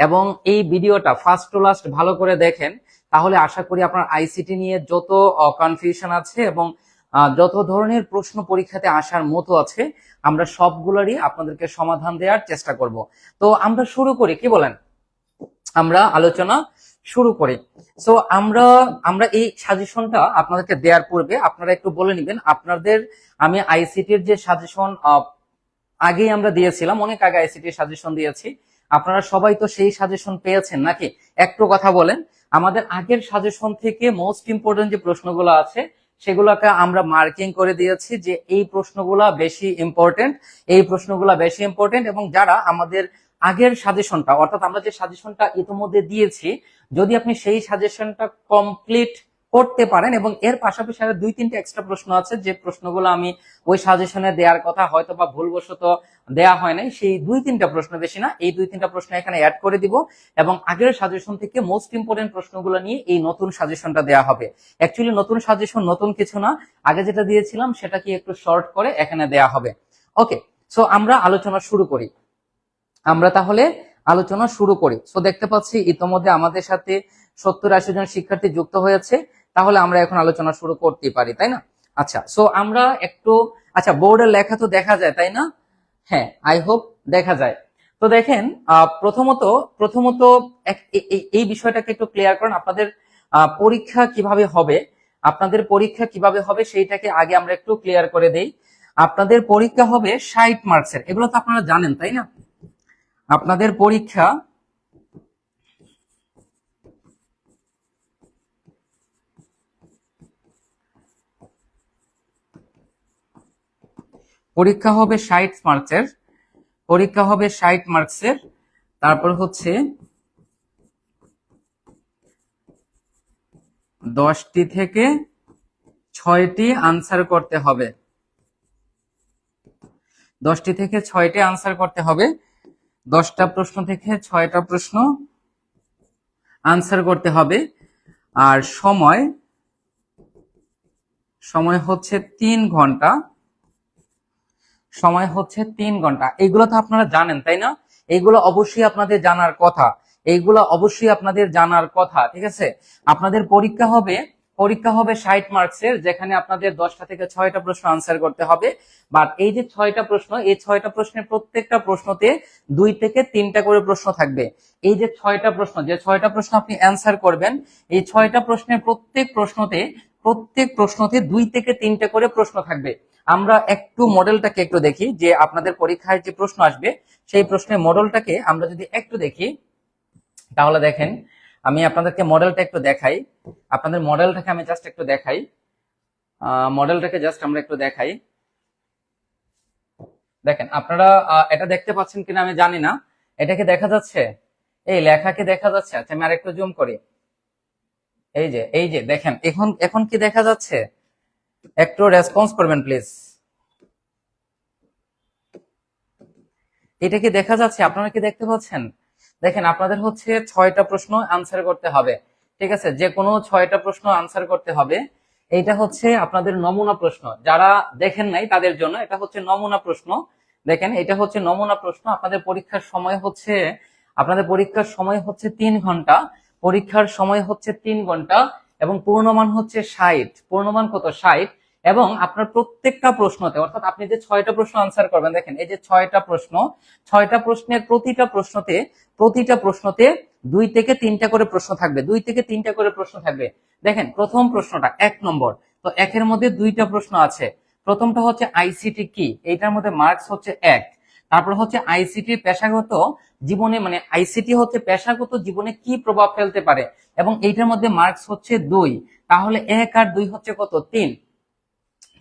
এবং এই ভিডিওটা ফার্স্ট টু লাস্ট ভালো করে দেখেন, তাহলে আশা করি আপনার আইসিটি নিয়ে যত কনফিউশন আছে এবং যত ধরনের প্রশ্ন পরীক্ষাতে আসার মতো আছে, আমরা সবগুলোরই আপনাদেরকে সমাধান দেওয়ার চেষ্টা করব। তো আমরা শুরু করি, কি বলেন? আমরা আলোচনা শুরু করি। সো আমরা এই সাজেশনটা আপনাদেরকে দেওয়ার পূর্বে আপনারা একটু বলে নেবেন আপনাদের, আমি আইসিটির যে সাজেশন আগেই আমরা দিয়েছিলাম, অনেক আগে আইসিটির সাজেশন দিয়েছি, আপনারা সবাই তো সেই সাজেশন পেয়েছেন নাকি? একটু কথা বলেন। আমাদের আগের সাজেশন থেকে মোস্ট ইম্পর্টেন্ট যে প্রশ্নগুলো আছে সেগুলোকে আমরা মার্কিং করে দিয়েছি যে এই প্রশ্নগুলা বেশি ইম্পর্টেন্ট, এই প্রশ্নগুলা বেশি ইম্পর্টেন্ট। এবং যারা আমাদের আগের সাজেশনটা, অর্থাৎ আমরা যে সাজেশনটা ইতিমধ্যে দিয়েছি, যদি আপনি সেই সাজেশনটা কমপ্লিট করতে পারেন, এবং এর পাশাপাশি আরো 2-3টা এক্সট্রা প্রশ্ন আছে যে প্রশ্নগুলো আমি ওই সাজেশনে দেওয়ার কথা হয়তো বা ভুলবশত দেয়া হয় নাই, সেই 2-3টা প্রশ্ন, বেশি না, এই 2-3টা প্রশ্ন এখানে অ্যাড করে দিব এবং আগের সাজেশন থেকে মোস্ট ইম্পর্টেন্ট প্রশ্নগুলো নিয়ে এই নতুন সাজেশনটা দেওয়া হবে। অ্যাকচুয়ালি নতুন সাজেশন নতুন কিছু না, আগে যেটা দিয়েছিলাম সেটাকে একটু শর্ট করে এখানে দেয়া হবে। ওকে, সো আমরা আলোচনা শুরু করি। আমরা তাহলে আলোচনা শুরু করি। সো দেখতে পাচ্ছি ইতোমধ্যে আমাদের সাথে 70-80 জন শিক্ষার্থী যুক্ত হয়েছে, তাহলে আমরা এখন আলোচনা শুরু করতে পারি, তাই না? আচ্ছা, সো আমরা একটু, আচ্ছা বোর্ডের লেখা তো দেখা যায় তাই না? হ্যাঁ, আই হোপ দেখা যায়। তো দেখেন, প্রথমত এই বিষয়টাকে একটু ক্লিয়ার করেন, আপনাদের পরীক্ষা কিভাবে হবে, আপনাদের পরীক্ষা কিভাবে হবে সেইটাকে আগে আমরা একটু ক্লিয়ার করে দেই। আপনাদের পরীক্ষা হবে 60 মার্কসের, এগুলো তো আপনারা জানেন তাই না? আপনাদের পরীক্ষা হবে 60 মার্কসের, পরীক্ষা হবে 60 মার্কসের। তারপর হচ্ছে 10টি থেকে 6টি আনসার করতে হবে, 10টি থেকে 6টি আনসার করতে হবে, 10টা প্রশ্ন থেকে 6টা প্রশ্ন আনসার করতে হবে। আর সময় হচ্ছে 3 ঘন্টা, সময় হচ্ছে 3 ঘন্টা। এইগুলো তো আপনারা জানেন তাই না? এইগুলো অবশ্যই আপনাদের জানার কথা, এইগুলো অবশ্যই আপনাদের জানার কথা, ঠিক আছে? আপনাদের পরীক্ষা হবে 60 মার্কসের, যেখানে আপনাদের 10টা থেকে 6টা প্রশ্ন আনসার করতে হবে। বাট এই যে 6টা প্রশ্ন, এই 6টা প্রশ্নের প্রত্যেকটা প্রশ্নতে 2 থেকে 3টা করে প্রশ্ন থাকবে। এই যে 6টা প্রশ্ন, যে 6টা প্রশ্ন আপনি অ্যান্সার করবেন, এই 6টা প্রশ্নের প্রত্যেক প্রশ্নতে 2 থেকে 3টা করে প্রশ্ন থাকবে। আমরা একটু মডেলটাকে একটু দেখি, যে আপনাদের পরীক্ষায় যে প্রশ্ন আসবে সেই প্রশ্নের মডেলটাকে আমরা যদি একটু দেখি, তাহলে দেখেন আমি আপনাদেরকে মডেলটা একটু দেখাই, আপনাদের মডেলটাকে আমি জাস্ট একটু দেখাই, মডেলটাকে জাস্ট আমরা একটু দেখাই। দেখেন আপনারা এটা দেখতে পাচ্ছেন কিনা আমি জানি না, এটা কি দেখা যাচ্ছে? এই লেখা কি দেখা যাচ্ছে? আচ্ছা আমি আরেকটু জুম করি, এই যে দেখেন, এখন কি দেখা যাচ্ছে? একটু রেসপন্স করবেন প্লিজ। এটা কি দেখা যাচ্ছে? আপনারা কি দেখতে পাচ্ছেন? দেখেন আপনাদের হচ্ছে 6টা প্রশ্ন আনসার করতে হবে, ঠিক আছে? যে কোনো 6টা প্রশ্ন আনসার করতে হবে। এইটা হচ্ছে আপনাদের নমুনা প্রশ্ন, যারা দেখেন নাই তাদের জন্য এটা হচ্ছে নমুনা প্রশ্ন। দেখেন এটা হচ্ছে নমুনা প্রশ্ন। আপনাদের পরীক্ষার সময় হচ্ছে 3 ঘন্টা, পরীক্ষার সময় হচ্ছে 3 ঘন্টা, এবং পূর্ণমান হচ্ছে 60, পূর্ণমান কত? 60। এবং আপনার প্রত্যেকটা প্রশ্নতে, অর্থাৎ আপনি যে 6টা প্রশ্ন আনসার করবেন, দেখেন এই যে 6টা প্রশ্ন, 6টা প্রশ্নের প্রতিটা প্রশ্নতে 2 থেকে 3টা করে প্রশ্ন থাকবে, 2 থেকে 3টা করে প্রশ্ন থাকবে। দেখেন প্রথম প্রশ্নটা 1 নম্বর, তো 1-এর মধ্যে 2টা প্রশ্ন আছে। প্রথমটা হচ্ছে আইসিটি কি, এইটার মধ্যে মার্কস হচ্ছে 1। তারপর হচ্ছে আইসিটি পেশাগত জীবনে, মানে আইসিটি হচ্ছে পেশাগত জীবনে কি প্রভাব ফেলতে পারে, এবং এইটার মধ্যে মার্কস হচ্ছে 2। তাহলে 1 আর 2 হচ্ছে কত? 3।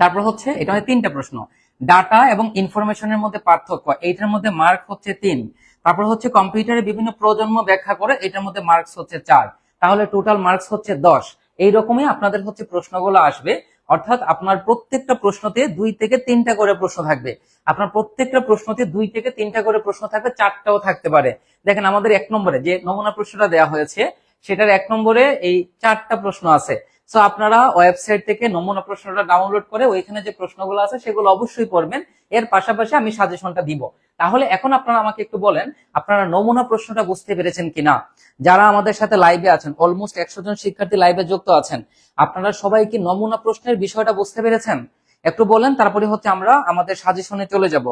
তারপর হচ্ছে এটা হয় 3টা প্রশ্ন। ডাটা এবং ইনফরমেশনের মধ্যে পার্থক্য, এইটার মধ্যে মার্ক হচ্ছে 3। তারপর হচ্ছে কম্পিউটারের বিভিন্ন প্রজন্ম ব্যাখ্যা করে, এটার মধ্যে মার্কস হচ্ছে 4। তাহলে টোটাল মার্কস হচ্ছে 10। এইরকমই আপনাদের হচ্ছে প্রশ্নগুলো আসবে, অর্থাৎ আপনার প্রত্যেকটা প্রশ্নতে 2 থেকে 3টা করে প্রশ্ন থাকবে। আপনার প্রত্যেকটা প্রশ্নতে 2 থেকে 3টা করে প্রশ্ন থাকবে, 4টাও থাকতে পারে। দেখেন আমাদের 1 নম্বরে যে নমুনা প্রশ্নটা দেওয়া হয়েছে, সেটার 1 নম্বরে এই 4টা প্রশ্ন আছে। সো আপনারা ওয়েবসাইট থেকে নমুনা প্রশ্নটা ডাউনলোড করে ওইখানে যে প্রশ্নগুলো আছে সেগুলো অবশ্যই পড়বেন। এর পাশাপাশি আমি সাজেশনটা দিব। তাহলে এখন আপনারা আমাকে একটু বলেন, আপনারা নমুনা প্রশ্নটা বুঝতে পেরেছেন কিনা? যারা আমাদের সাথে লাইভে আছেন, অলমোস্ট 100 জন শিক্ষার্থী লাইভে যুক্ত আছেন, আপনারা সবাই কি নমুনা প্রশ্নের বিষয়টা বুঝতে পেরেছেন? একটু বলেন, তারপরে হচ্ছে আমরা আমাদের সাজেশনে চলে যাব।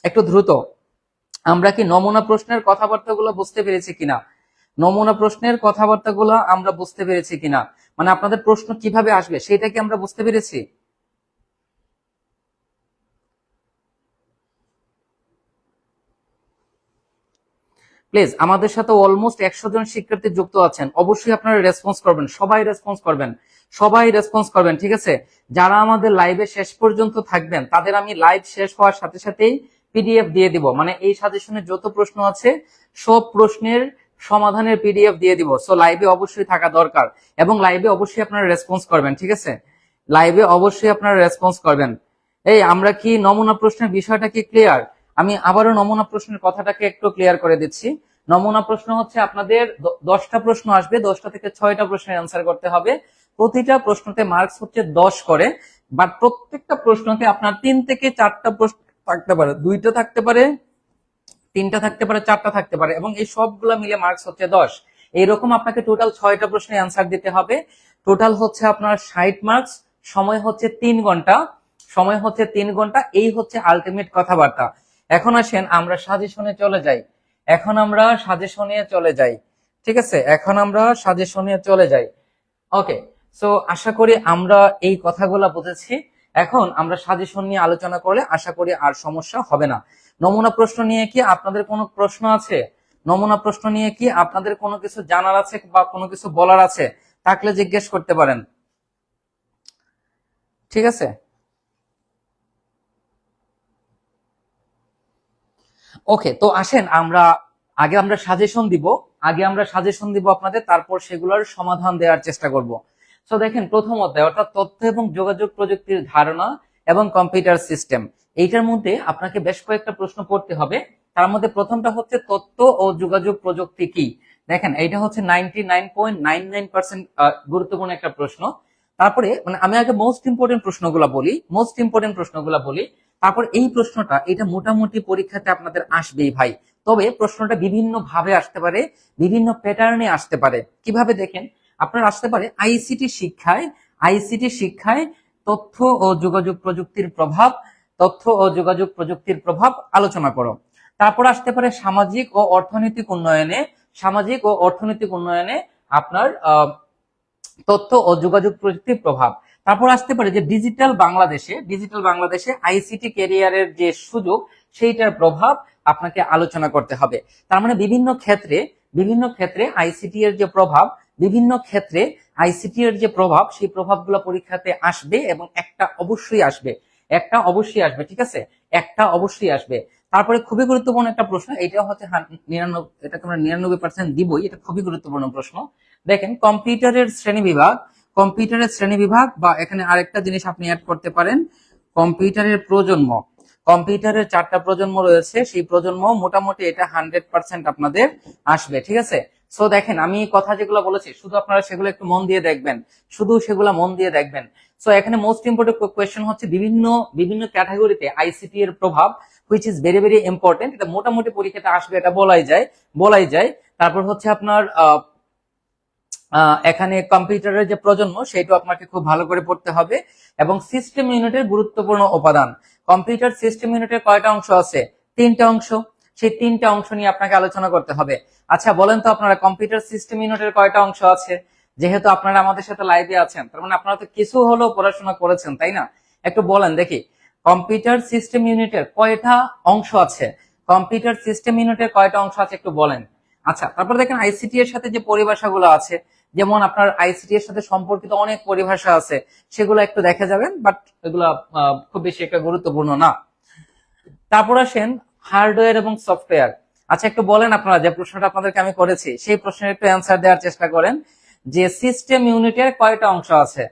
একটু দ্রুত, আমরা কি নমুনা প্রশ্নের কথাবার্তাগুলো বুঝতে পেরেছি কিনা? নমুনা প্রশ্নের কথাবার্তাগুলো আমরা বুঝতে পেরেছি কিনা, মানে আপনাদের প্রশ্ন কিভাবে আসবে সেটা কি আমরা বুঝতে পেরেছি? প্লিজ, আমাদের সাথে অলমোস্ট 100 জন শিক্ষার্থী যুক্ত আছেন, অবশ্যই আপনারা রেসপন্স করবেন, সবাই রেসপন্স করবেন, সবাই রেসপন্স করবেন, ঠিক আছে? যারা আমাদের লাইভে শেষ পর্যন্ত থাকবেন তাদের আমি লাইভ শেষ হওয়ার সাথে সাথেই পিডিএফ দিয়ে দিব, মানে এই সাজেশনে যত প্রশ্ন আছে সব প্রশ্নের সমাধানের পিডিএফ দিয়ে দিব। সো লাইভে অবশ্যই থাকা দরকার এবং লাইভে অবশ্যই আপনারা রেসপন্স করবেন, ঠিক আছে? লাইভে অবশ্যই আপনারা রেসপন্স করবেন। এই আমরা কি নমুনা প্রশ্নের বিষয়টা কি ক্লিয়ার? আমি আবারও নমুনা প্রশ্নের কথাটাকে একটু ক্লিয়ার করে দিচ্ছি। নমুনা প্রশ্ন হচ্ছে আপনাদের 10টা প্রশ্ন আসবে, 10টা থেকে 6টা প্রশ্নের অ্যান্সার করতে হবে। প্রতিটা প্রশ্নতে মার্কস হচ্ছে 10 করে, বাট প্রত্যেকটা প্রশ্নতে আপনার 3 থেকে 4টা প্রশ্ন থাকতে পারে, 2টা থাকতে পারে, 3টা থাকতে পারে, 4টা থাকতে পারে, এবং এই সবগুলা মিলে মার্কস হচ্ছে 10। এইরকম আপনাকে টোটাল 6টা প্রশ্নের অ্যান্সার দিতে হবে। টোটাল হচ্ছে আপনার 60 মার্কস, সময় হচ্ছে 3 ঘন্টা, সময় হচ্ছে 3 ঘন্টা। এই হচ্ছে আলটিমেট কথাবার্তা। এখন আসেন আমরা সাজেশনে চলে যাই। এখন আমরা সাজেশনে চলে যাই, ঠিক আছে? এখন আমরা সাজেশনে চলে যাই। ওকে, সো আশা করি আমরা এই কথাগুলো বুঝেছি। এখন আমরা সাজেশন নিয়ে আলোচনা করলে আশা করি আর সমস্যা হবে না। নমুনা প্রশ্ন নিয়ে কি আপনাদের কোনো প্রশ্ন আছে? নমুনা প্রশ্ন নিয়ে কি আপনাদের কোনো কিছু জানার আছে বা কোনো কিছু বলার আছে? থাকলে জিজ্ঞেস করতে পারেন, ঠিক আছে? ওকে, তো আসেন আমরা আমরা সাজেশন দিব। আমরা সাজেশন দিব আপনাদের, তারপর সেগুলোর সমাধান দেওয়ার চেষ্টা করব। তো দেখেন, প্রথম অধ্যায় অর্থাৎ তথ্য এবং যোগাযোগ প্রযুক্তির ধারণা এবং কম্পিউটার সিস্টেম, এইটার মধ্যে আপনাকে বেশ কয়েকটা প্রশ্ন পড়তে হবে। তার মধ্যে প্রথমটা হচ্ছে তথ্য ও যোগাযোগ প্রযুক্তি কি। দেখেন, এইটা হচ্ছে 99.99% গুরুত্বপূর্ণ একটা প্রশ্ন। তারপরে মানে আমি আগে মোস্ট ইম্পর্টেন্ট প্রশ্নগুলো বলি, তারপর এই প্রশ্নটা এটা মোটামুটি পরীক্ষাতে আপনাদের আসবেই ভাই। তবে প্রশ্নটা বিভিন্ন ভাবে আসতে পারে, বিভিন্ন প্যাটার্নে আসতে পারে। কিভাবে দেখেন, আপনার আসতে পারে আইসিটি শিক্ষায় তথ্য ও যোগাযোগ প্রযুক্তির প্রভাব, আলোচনা করো। তারপর আসতে পারে সামাজিক ও অর্থনৈতিক উন্নয়নে আপনার তথ্য ও যোগাযোগ প্রযুক্তির প্রভাব। তারপর আসতে পারে যে ডিজিটাল বাংলাদেশে আইসিটি ক্যারিয়ারের যে সুযোগ সেইটার প্রভাব আপনাকে আলোচনা করতে হবে। তার মানে বিভিন্ন ক্ষেত্রে আইসিটি এর যে প্রভাব সেই প্রভাবগুলো পরীক্ষাতে আসবে, এবং একটা অবশ্যই আসবে, ঠিক আছে? একটা অবশ্যই আসবে। তারপরে খুবই গুরুত্বপূর্ণ একটা প্রশ্ন, এটা হচ্ছে 99, এটাকে আমরা 99% দিবই, এটা খুবই গুরুত্বপূর্ণ প্রশ্ন। দেখেন, কম্পিউটারের শ্রেণীবিভাগ বা এখানে আরেকটা জিনিস আপনি অ্যাড করতে পারেন, কম্পিউটারের প্রজন্ম। কম্পিউটারের 4টা প্রজন্ম রয়েছে, সেই প্রজন্ম মোটামুটি এটা 100% আপনাদের আসবে, ঠিক আছে? সো দেখেন, আমি কথা যেগুলো বলেছি শুধু আপনারা সেগুলো একটু মন দিয়ে দেখবেন। সো এখানে মোস্ট ইম্পর্টেন্ট কোয়েশ্চেন হচ্ছে বিভিন্ন বিভিন্ন ক্যাটাগরিতে আইসিটি এর প্রভাব, which is very very important. এটা মোটামুটি পরীক্ষাতে আসবে, এটা বলাই যায়। তারপর হচ্ছে আপনার এখানে কম্পিউটারের যে প্রজন্ম সেটা আপনাকে খুব ভালো করে পড়তে হবে, এবং সিস্টেম ইউনিটের গুরুত্বপূর্ণ উপাদান। কম্পিউটার সিস্টেম ইউনিটের কয়টা অংশ আছে? 3টা অংশ। সেই 3টা অংশ নিয়ে আপনাকে আলোচনা করতে হবে। আচ্ছা বলেন তো আপনারা, কম্পিউটার সিস্টেম ইউনিটের কয়টা অংশ আছে? যেহেতু আপনারা আমাদের সাথে লাইভে আছেন, তার মানে আপনারা তো কিছু হলেও পড়াশোনা করেছেন, তাই না? একটু বলেন দেখি, কম্পিউটার সিস্টেম ইউনিটের কয়টা অংশ আছে? কম্পিউটার সিস্টেম ইউনিটের কয়টা অংশ আছে একটু বলেন। আচ্ছা, তারপর দেখেন আইসিটি এর সাথে যে পরিভাষাগুলো আছে, যেমন আপনার আইসিটি এর সাথে সম্পর্কিত অনেক পরিভাষা আছে, সেগুলো একটু দেখে যাবেন, বাট এগুলা খুব বেশি একটা গুরুত্বপূর্ণ না। তারপর আসেন হার্ডওয়্যার এবং সফটওয়্যার। আচ্ছা একটু বলেন, আপনারা যে প্রশ্নটা আপনাদেরকে আমি করেছি সেই প্রশ্নের একটু অ্যান্সার দেওয়ার চেষ্টা করেন, যে সিস্টেম ইউনিটের কয়টা অংশ আছে?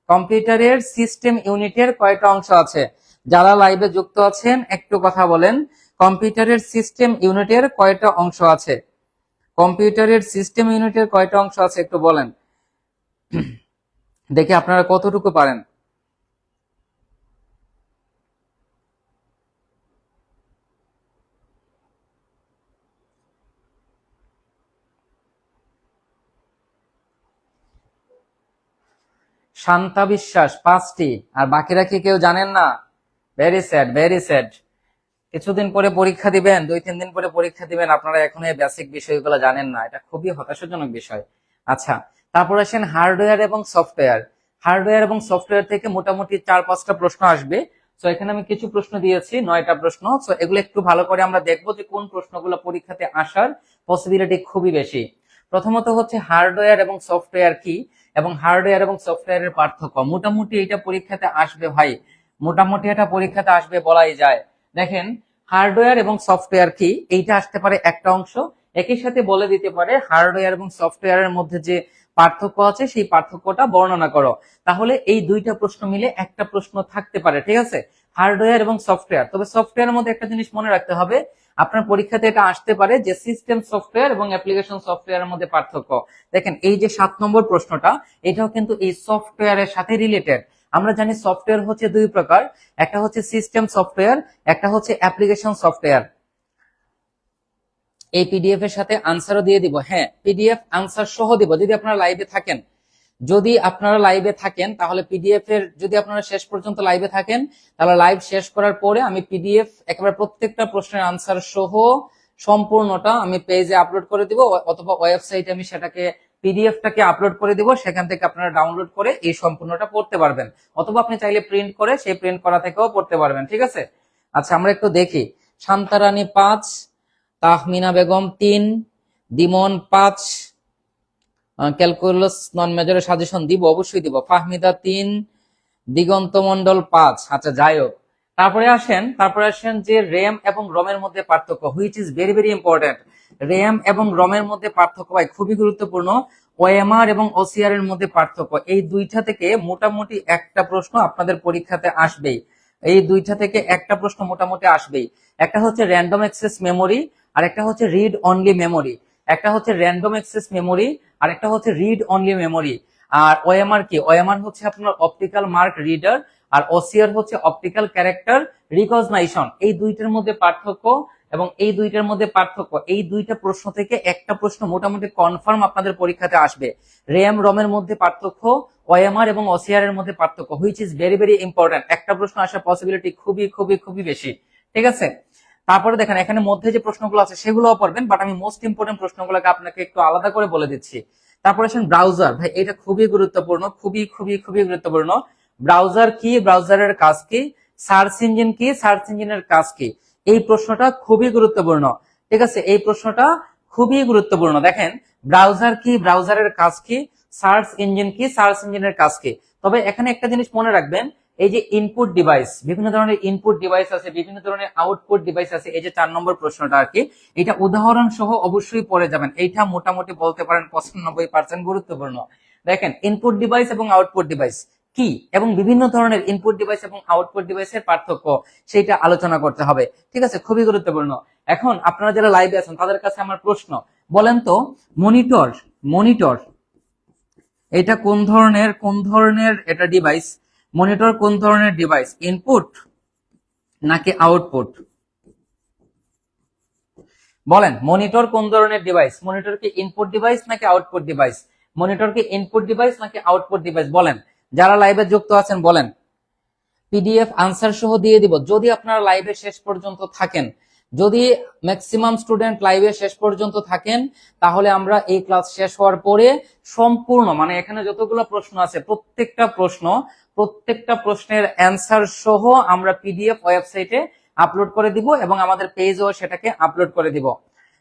কম্পিউটারের সিস্টেম ইউনিটের কয়টা অংশ আছে? যারা লাইভে যুক্ত আছেন একটু কথা বলেন, কম্পিউটারের সিস্টেম ইউনিটের কয়টা অংশ আছে? কম্পিউটারের সিস্টেম ইউনিটের কয়টা অংশ আছে একটু বলেন। দেখি আপনারা কতটুকু পারেন। শান্তা বিশ্বাস 5টি, আর বাকিরা কি কেউ জানেন না? Very sad, very sad. কিছুদিন পরে পরীক্ষা দিবেন, 2-3 দিন পরে পরীক্ষা দিবেন, আপনারা এখন এই বেসিক বিষয়গুলো জানেন না, এটা খুবই হতাশাজনক বিষয়। আচ্ছা, তারপর আসেন হার্ডওয়্যার এবং সফটওয়্যার। হার্ডওয়্যার এবং সফটওয়্যার থেকে মোটামুটি 4-5টা প্রশ্ন আসবে। তো এখানে আমি কিছু প্রশ্ন দিয়েছি, 9টা প্রশ্ন। তো এগুলো একটু ভালো করে আমরা দেখবো যে কোন প্রশ্নগুলো পরীক্ষাতে আসার পসিবিলিটি খুবই বেশি। প্রথমত হচ্ছে হার্ডওয়্যার এবং সফটওয়্যার কি এবং হার্ডওয়্যার এবং সফটওয়্যারের পার্থক্য। মোটামুটি এটা পরীক্ষাতে আসবে ভাই, মোটামুটি এটা পরীক্ষাতে আসবে বলাই যায়। দেখেন, হার্ডওয়্যার এবং সফটওয়্যার কি, এইটা আসতে পারে একটা অংশ। একই সাথে বলে দিতে পারে হার্ডওয়্যার এবং সফটওয়্যারের মধ্যে যে পার্থক্য আছে সেই পার্থক্যটা বর্ণনা করো। তাহলে এই দুইটা প্রশ্ন মিলে একটা প্রশ্ন থাকতে পারে, ঠিক আছে, হার্ডওয়্যার এবং সফটওয়্যার। তবে সফটওয়্যারের মধ্যে একটা জিনিস মনে রাখতে হবে, আপনার পরীক্ষাতে এটা আসতে পারে যে সিস্টেম সফটওয়্যার এবং অ্যাপ্লিকেশন সফটওয়্যারের মধ্যে পার্থক্য। দেখেন, এই যে 7 নম্বর প্রশ্নটা, এটাও কিন্তু এই সফটওয়্যারের সাথে রিলেটেড। আমরা জানি সফটওয়্যার হচ্ছে দুই প্রকার, একটা হচ্ছে সিস্টেম সফটওয়্যার, একটা হচ্ছে অ্যাপ্লিকেশন সফটওয়্যার। এই পিডিএফ এর সাথে আনসারও দিয়ে দিব, হ্যাঁ পিডিএফ আনসার সহ দিব যদি আপনারা লাইভে থাকেন। যদি আপনারা লাইভে থাকেন তাহলে পিডিএফ এর, যদি আপনারা শেষ পর্যন্ত লাইভে থাকেন তাহলে লাইভ শেষ করার পরে আমি পিডিএফ একেবারে প্রত্যেকটা প্রশ্নের আনসার সহ সম্পূর্ণটা আমি পেজে আপলোড করে দিব, অথবা ওয়েবসাইটে আমি সেটাকে পিডিএফটাকে আপলোড করে দিব, সেখান থেকে আপনারা ডাউনলোড করে এই সম্পূর্ণটা পড়তে পারবেন, অথবা আপনি চাইলে প্রিন্ট করে সেই প্রিন্ট করা থেকেও পড়তে পারবেন, ঠিক আছে। আচ্ছা, আমরা একটু দেখি। শান্তারানী 5, তাহমিনা বেগম 3, দিমন 5, ক্যালকুলাস নন মেজরের সাজেশন দিব, অবশ্যই দিব। ফাহমিদা 3, দিগন্ত মন্ডল 5। আচ্ছা, যাই হোক, তারপরে আসেন যে র্যাম এবং রমের মধ্যে পার্থক্য, which is very very important. RAM এবং রমের মধ্যে পার্থক্য ভাই খুবই গুরুত্বপূর্ণ। ওএমআর এবং ওসিআর এর মধ্যে পার্থক্য, এই দুইটা থেকে মোটামুটি একটা প্রশ্ন আপনাদের পরীক্ষাতে আসবেই। এই দুইটা থেকে একটা প্রশ্ন মোটামুটি আসবেই। একটা হচ্ছে র্যান্ডম অ্যাক্সেস মেমোরি, আর একটা হচ্ছে রিড অনলি মেমোরি। একটা হচ্ছে র্যান্ডম অ্যাক্সেস মেমোরি, আর একটা হচ্ছে রিড অনলি মেমোরি। আর ওএমআর কি, ওএমআর হচ্ছে আপনার অপটিক্যাল মার্ক রিডার, আর ওসিআর হচ্ছে অপটিক্যাল ক্যারেক্টার রিকগনাইশন। এই দুইটার মধ্যে পার্থক্য, এবং এই দুইটার মধ্যে পার্থক্য, এই দুইটা প্রশ্ন থেকে একটা প্রশ্ন মোটামুটি কনফার্ম আপনাদের পরীক্ষাতে আসবে। র্যাম রমের মধ্যে পার্থক্য, ওএমআর এবং ওসিআর এর মধ্যে পার্থক্য, which is very very important. একটা প্রশ্ন আসার পসিবিলিটি খুবই খুবই খুবই বেশি, ঠিক আছে। তারপরে দেখেন, এখানে মধ্যে যে প্রশ্নগুলো আছে সেগুলোও পড়বেন, বাট আমি মোস্ট ইম্পর্টেন্ট প্রশ্নগুলোকে আপনাকে একটু আলাদা করে বলে দিচ্ছি। তারপরে আসেন ব্রাউজার, ভাই এটা খুবই গুরুত্বপূর্ণ, খুবই খুবই খুবই গুরুত্বপূর্ণ। ব্রাউজার কি, ব্রাউজারের কাজ কি, সার্চ ইঞ্জিন কি, সার্চ ইঞ্জিনের কাজ কি, এই প্রশ্নটা খুবই গুরুত্বপূর্ণ, ঠিক আছে, এই প্রশ্নটা খুবই গুরুত্বপূর্ণ। দেখেন, ব্রাউজার কি, ব্রাউজারের কাজ কি, সার্চ ইঞ্জিন কি, সার্চ ইঞ্জিনের কাজ কি। তবে এখানে একটা জিনিস মনে রাখবেন, এই যে ইনপুট ডিভাইস, বিভিন্ন ধরনের ইনপুট ডিভাইস আছে, বিভিন্ন ধরনের আউটপুট ডিভাইস আছে, এই যে 4 নম্বর প্রশ্নটা আর কি, এটা উদাহরণ সহ অবশ্যই পড়ে যাবেন। এইটা মোটামুটি বলতে পারেন 95% গুরুত্বপূর্ণ। দেখেন, ইনপুট ডিভাইস এবং আউটপুট ডিভাইস কি, এবং বিভিন্ন ধরনের ইনপুট ডিভাইস এবং আউটপুট ডিভাইসের পার্থক্য, সেইটা আলোচনা করতে হবে, ঠিক আছে, খুবই গুরুত্বপূর্ণ। এখন আপনারা যারা লাইভে আছেন তাদের কাছে আমার প্রশ্ন, বলেন তো মনিটর, মনিটর এটা কোন ধরনের এটা ডিভাইস? মনিটর কোন ধরনের ডিভাইস, ইনপুট নাকি আউটপুট? বলেন, মনিটর কোন ধরনের ডিভাইস? মনিটর কি ইনপুট ডিভাইস নাকি আউটপুট ডিভাইস? মনিটর কি ইনপুট ডিভাইস নাকি আউটপুট ডিভাইস? বলেন, যারা লাইভে যুক্ত আছেন বলেন। পিডিএফ আনসার সহ দিয়ে দিব যদি আপনারা লাইভে শেষ পর্যন্ত থাকেন। যদি ম্যাক্সিমাম স্টুডেন্ট লাইভে শেষ পর্যন্ত থাকেন তাহলে আমরা এই ক্লাস শেষ হওয়ার পরে সম্পূর্ণ, মানে এখানে যতগুলো প্রশ্ন আছে প্রত্যেকটা প্রশ্নের অ্যান্সার সহ আমরা পিডিএফ ওয়েবসাইটে আপলোড করে দিব, এবং আমাদের পেজেও সেটাকে আপলোড করে দিব।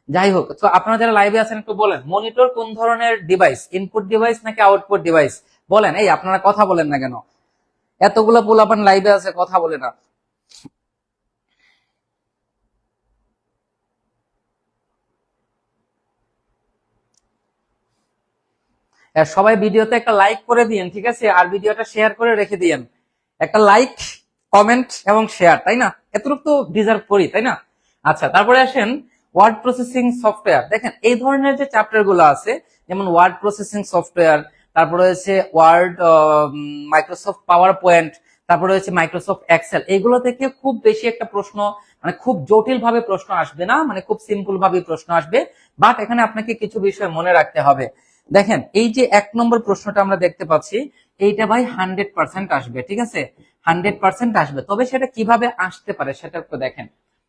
যাই হোক, তো আপনারা যারা লাইভে আছেন একটু বলেন, মনিটর কোন ধরনের ডিভাইস, ইনপুট ডিভাইস নাকি আউটপুট ডিভাইস? বলেন, এই আপনারা কথা বলেন না কেন? এতগুলা পোলাপান লাইভে আছে, কথা বলে না। সবাই ভিডিওতে একটা লাইক করে দিয়েন, ঠিক আছে, আর ভিডিওটা শেয়ার করে রেখে দিয়েন। একটা লাইক, কমেন্ট এবং শেয়ার, তাই না? এতটুকু তো ডিজার্ভ করি, তাই না? আচ্ছা, তারপরে আসেন ওয়ার্ড প্রসেসিং সফটওয়্যার। দেখেন, এই ধরনের যে চ্যাপ্টার গুলো আছে, যেমন ওয়ার্ড প্রসেসিং সফটওয়্যার, তারপর রয়েছে ওয়ার্ড, মাইক্রোসফট পাওয়ার পয়েন্ট, তারপর রয়েছে মাইক্রোসফট এক্সেল। এগুলো থেকে খুব বেশি একটা প্রশ্ন, মানে খুব জটিল ভাবে প্রশ্ন আসবে না, মানে খুব সিম্পল ভাবে প্রশ্ন আসবে। বাট এখানে আপনাকে কিছু বিষয় মনে রাখতে হবে। দেখেন এই যে 1 নম্বর প্রশ্নটা আমরা দেখতে পাচ্ছি, এইটা ভাই 100% আসবে, ঠিক আছে, 100% আসবে। তবে সেটা কিভাবে আসতে পারে সেটা একটু দেখেন।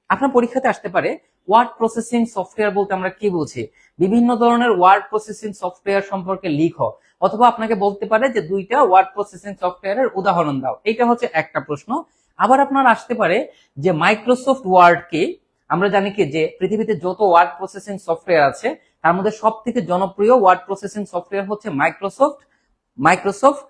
আপনার পরীক্ষাতে আসতে পারে ওয়ার্ড প্রসেসিং সফটওয়্যার বলতে আমরা কি বুঝি, বিভিন্ন ধরনের ওয়ার্ড প্রসেসিং সফটওয়্যার সম্পর্কে লিখো, অথবা আপনাকে বলতে পারে যে 2টা ওয়ার্ড প্রসেসিং সফটওয়্যারের উদাহরণ দাও। এটা হচ্ছে একটা প্রশ্ন। আবার আপনার আসতে পারে যে মাইক্রোসফট ওয়ার্ড কি। আমরা জানি কি যে পৃথিবীতে যত ওয়ার্ড প্রসেসিং সফটওয়্যার আছে তার মধ্যে সব থেকে জনপ্রিয় ওয়ার্ড প্রসেসিং সফটওয়্যার হচ্ছে মাইক্রোসফট মাইক্রোসফট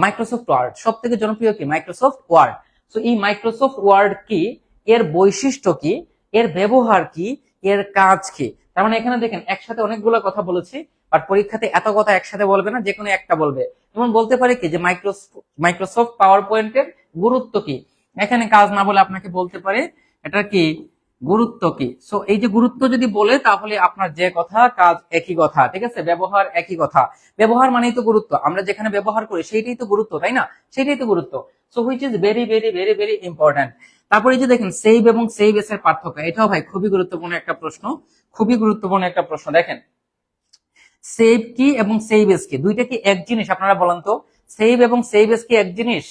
মাইক্রোসফট ওয়ার্ড। সব থেকে জনপ্রিয় কি মাইক্রোসফট ওয়ার্ড। তো এই মাইক্রোসফট ওয়ার্ড কি, এর বৈশিষ্ট্য কি, এর ব্যবহার কি, এর কাজ কি। তার মানে এখানে দেখেন একসাথে অনেকগুলো কথা বলেছি, বাট পরীক্ষাতে এত কথা একসাথে বলবে না, যে কোনো একটা বলবে। যেমন বলতে পারে কি যে মাইক্রোসফট পাওয়ার পয়েন্টের গুরুত্ব কি, এখানে কাজ না বলে আপনাকে বলতে পারে এটা কি গুরুত্ব কি। সো এই যে গুরুত্ব যদি বলে তাহলে আপনার যে কথা কাজ একই কথা, ঠিক আছে, ব্যবহার একই কথা। ব্যবহার মানেই তো গুরুত্ব, আমরা যেখানে ব্যবহার করি সেইটাই তো গুরুত্ব, তাই না, সেটাই তো গুরুত্ব। So which is very very very very important. তারপরে এই যে দেখেন সেভ এবং সেভ এস এর পার্থক্য, এটাও ভাই খুবই গুরুত্বপূর্ণ একটা প্রশ্ন, খুবই গুরুত্বপূর্ণ একটা প্রশ্ন। দেখেন সেভ কি এবং সেভ এস কি, দুইটা কি এক জিনিস আপনারা বলেন তো? সেভ এবং সেভ এস কি এক জিনিস?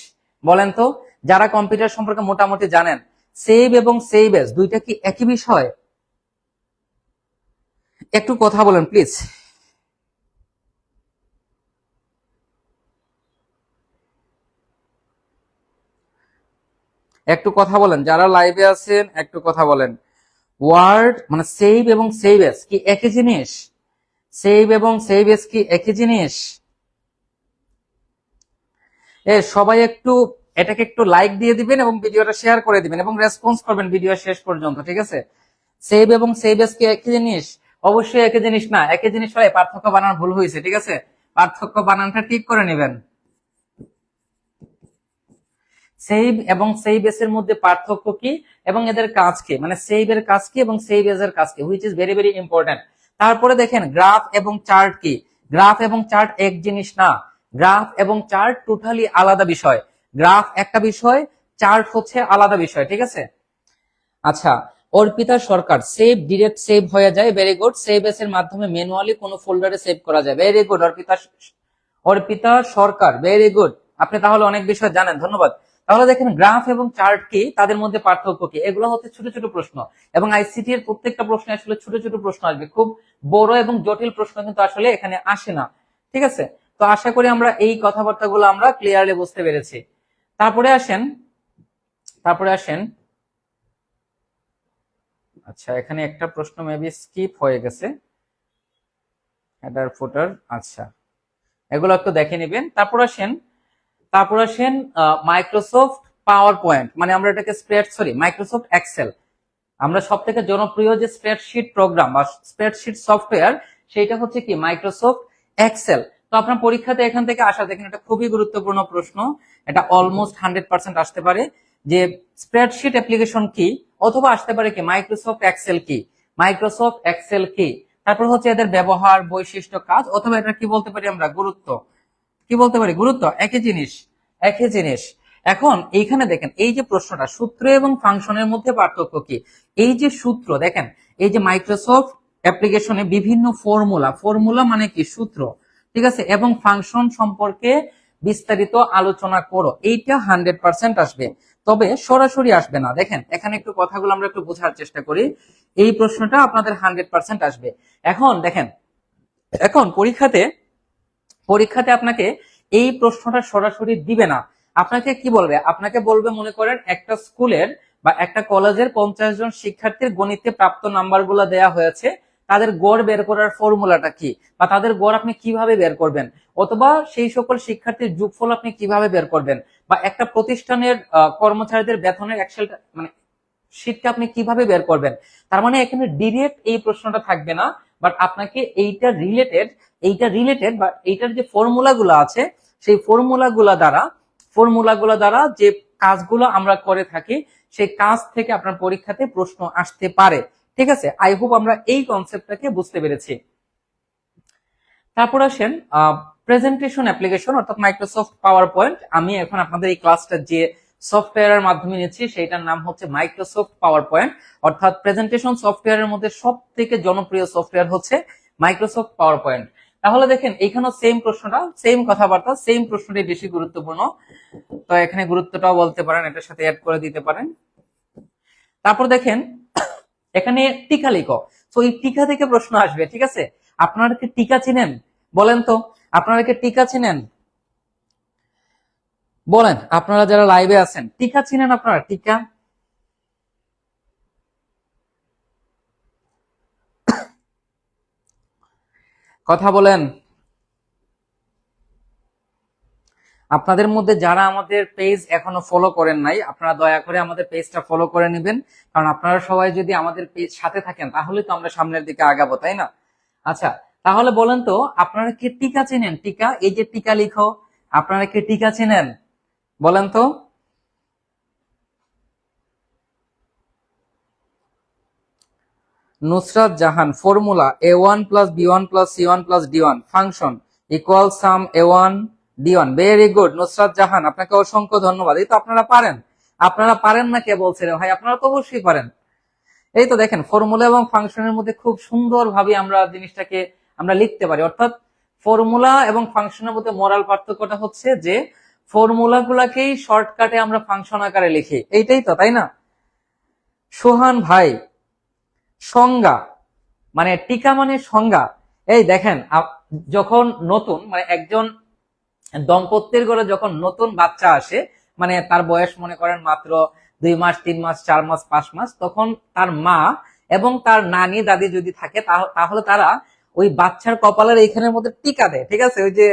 বলেন তো, যারা কম্পিউটার সম্পর্কে মোটামুটি জানেন, সেভ এবং সেভ এস দুইটা কি একই বিষয়? একটু কথা বলেন প্লিজ। একটু কথা বলেন, যারা লাইভে আছেন একটু কথা বলেন। ওয়ার্ড মানে সেভ এবং সেভ এস কি একই জিনিস? সেভ এবং সেভ এস কি একই জিনিস? সবাই একটু এটাকে একটু লাইক দিয়ে দিবেন এবং ভিডিওটা শেয়ার করে দিবেন এবং রেসপন্স করবেন ভিডিও শেষ পর্যন্ত, ঠিক আছে? সেভ এবং সেভ এস কি একই জিনিস? অবশ্যই একই জিনিস না। একই জিনিস হয় পার্থক্য বানান ভুল হয়েছে, ঠিক আছে, পার্থক্য বানানটা ঠিক করে নেবেন। সেভ এবং সেভ এস এর মধ্যে পার্থক্য কি এবং এদের কাজ কি, মানে সেভ এর কাজ কি এবং সেভ এস এর কাজ কি, which is very very important. তারপরে দেখেন গ্রাফ এবং চার্ট কি। গ্রাফ এবং চার্ট এক জিনিস না, গ্রাফ এবং চার্ট টোটালি আলাদা বিষয়। গ্রাফ একটা বিষয়, চার্ট হচ্ছে আলাদা বিষয়, ঠিক আছে। আচ্ছা, অর্পিতা সরকার, সেভ ডিরেক্ট সেভ হয়ে যায়, ভেরি গুড। সেভ এস এর মাধ্যমে ম্যানুয়ালি কোনো ফোল্ডারে সেভ করা যায়, ভেরি গুড। অর্পিতা অর্পিতা সরকার, ভেরি গুড। আপনি তাহলে অনেক বিষয় জানেন, ধন্যবাদ। তাহলে দেখেন গ্রাফ এবং চার্ট কি, তাদের মধ্যে পার্থক্য কি, এগুলো হচ্ছে ছোট ছোট প্রশ্ন। এবং আইসিটি এর প্রত্যেকটা প্রশ্নে আসলে ছোট ছোট প্রশ্ন আসবে, খুব বড় এবং জটিল প্রশ্ন কিন্তু আসলে এখানে আসে না, ঠিক আছে। তো আশা করি আমরা এই কথাবার্তাগুলো আমরা ক্লিয়ারলি বুঝতে পেরেছি। তারপরে আসেন, তারপরে আসেন আচ্ছা এখানে একটা প্রশ্ন মেবি স্কিপ হয়ে গেছে, হেডার ফুটার, আচ্ছা এগুলো একটু দেখে নেবেন। তারপর আসেন মাইক্রোসফট পাওয়ার পয়েন্ট, মানে আমরা এটাকে মাইক্রোসফট এক্সেল। আমরা সব থেকে জনপ্রিয় যে স্প্রেডশিট প্রোগ্রাম বা স্প্রেডশিট সফটওয়্যার, সেইটা হচ্ছে কি মাইক্রোসফট এক্সেল। তো আপনার পরীক্ষাতে এখান থেকে আসা, দেখেন এটা খুবই গুরুত্বপূর্ণ প্রশ্ন, এটা অলমোস্ট 100% আসতে পারে যে স্প্রেডশিট অ্যাপ্লিকেশন কি, অথবা আসতে পারে কি মাইক্রোসফট এক্সেল কি, মাইক্রোসফট এক্সেল কি। তারপর হচ্ছে এদের ব্যবহার, বৈশিষ্ট্য, কাজ, অথবা এটা কি বলতে পারি আমরা গুরুত্ব, কি বলতে পারি গুরুত্ব, একই জিনিস, একই জিনিস। এখন এইখানে দেখেন এই যে প্রশ্নটা, সূত্র এবং ফাংশনের মধ্যে পার্থক্য কি। এই যে সূত্র দেখেন, এই যে মাইক্রোসফট অ্যাপ্লিকেশনে বিভিন্ন ফর্মুলা, ফর্মুলা মানে কি সূত্র, ঠিক আছে, এবং ফাংশন সম্পর্কে বিস্তারিত আলোচনা করো, এইটা 100% আসবে। তবে সরাসরি আসবে না। দেখেন এখানে একটু কথাগুলো আমরা একটু বোঝার চেষ্টা করি। এই প্রশ্নটা আপনাদের 100% আসবে। এখন দেখেন, এখন পরীক্ষাতে পরীক্ষাতে আপনাকে এই প্রশ্নটা সরাসরি দিবে না। আপনাকে কি বলবে, আপনাকে বলবে মনে করেন একটা স্কুলের বা একটা কলেজের 50 জন শিক্ষার্থীর গণিতে প্রাপ্ত নাম্বারগুলো দেয়া হয়েছে, তাদের গড় বের করার ফর্মুলাটা কি, বা তাদের গড় আপনি কিভাবে বের করবেন, অথবা সেই সকল শিক্ষার্থীর যোগফল আপনি কিভাবে বের করবেন, বা একটা প্রতিষ্ঠানের কর্মচারীদের বেতনের এক্সেল মানে শীটটা আপনি কিভাবে বের করবেন। তার মানে এখানে ডিরেক্ট এই প্রশ্নটা থাকবে না, বাট আপনাকে এইটা রিলেটেড বা এইটার যে ফর্মুলাগুলো আছে, সেই ফর্মুলাগুলো দ্বারা যে কাজগুলো আমরা করে থাকি, সেই কাজ থেকে আপনার পরীক্ষাতে প্রশ্ন আসতে পারে, ঠিক আছে। আই হোপ আমরা এই কনসেপ্টটাকে বুঝতে পেরেছি। তারপর আসেন প্রেজেন্টেশন অ্যাপ্লিকেশন অর্থাৎ মাইক্রোসফট পাওয়ার পয়েন্ট। আমি এখন আপনাদের এই ক্লাসটা যে সফটওয়্যারের মাধ্যমে নিচ্ছি সেটার নাম হচ্ছে মাইক্রোসফট পাওয়ার পয়েন্ট, অর্থাৎ প্রেজেন্টেশন সফটওয়্যারের মধ্যে সব থেকে জনপ্রিয় সফটওয়্যার হচ্ছে মাইক্রোসফট পাওয়ার পয়েন্ট। তাহলে দেখেন এখানেও সেম প্রশ্নটা, সেম কথাবার্তা, সেম প্রশ্নটাই বেশি গুরুত্বপূর্ণ। তো এখানে গুরুত্বটাও বলতে পারেন, এটার সাথে অ্যাড করে দিতে পারেন। তারপর দেখেন এখানে টিকা লিখো। তো এই টিকা থেকে প্রশ্ন আসবে, ঠিক আছে? আপনারা কি টিকা চিনেন? বলেন তো, আপনারা কি টিকা চিনেন? বলেন, আপনারা যারা লাইভে আছেন টিকা চিনেন আপনারা? টিকা কথা বলেন। আপনাদের মধ্যে যারা আমাদের পেজ এখনো ফলো করেন নাই, আপনারা দয়া করে আমাদের পেজটা ফলো করে নেবেন, কারণ আপনারা সবাই যদি আমাদের পেজ সাথে থাকেন তাহলে তো আমরা সামনের দিকে আগাবো, তাই না? আচ্ছা, তাহলে বলেন তো আপনারা কি টিকা চিনেন? টিকা, এই যে টিকা লিখো, আপনারা কি টিকা চিনেন? বলেন তো। Nusrat Jahan, formula a1 plus b1 plus c1 plus d1 function equal sum a1 d1। Very good Nusrat Jahan, আপনাকে অসংখ্য ধন্যবাদ। এই তো আপনারা পারেন। আপনারা পারেন না কে বলছে রে ভাই? আপনারা তো অবশ্যই পারেন। এই তো দেখেন ফর্মুলা এবং ফাংশনের মধ্যে খুব সুন্দর ভাবে আমরা জিনিসটাকে আমরা লিখতে পারি। অর্থাৎ ফর্মুলা এবং ফাংশনের মধ্যে মোরাল পার্থক্যটা হচ্ছে যে ফর্মুলা গুলাকেই শর্টকাটে আমরা ফাংশন আকারে লিখি, এইটাই তো, তাই না? সোহান ভাই, সংজ্ঞা মানে টিকা মানে সংজ্ঞা। এই দেখেন যখন নতুন মানে একজন দম্পতির ঘরে যখন নতুন বাচ্চা আসে, মানে তার বয়স মনে করেন মাত্র 2 মাস 3 মাস 4 মাস 5 মাস, তখন তার মা এবং তার নানি দাদি যদি থাকে তাহলে তারা ওই বাচ্চার কপালের এইখানের মধ্যে টিকা দেয়, ঠিক আছে? ওই যে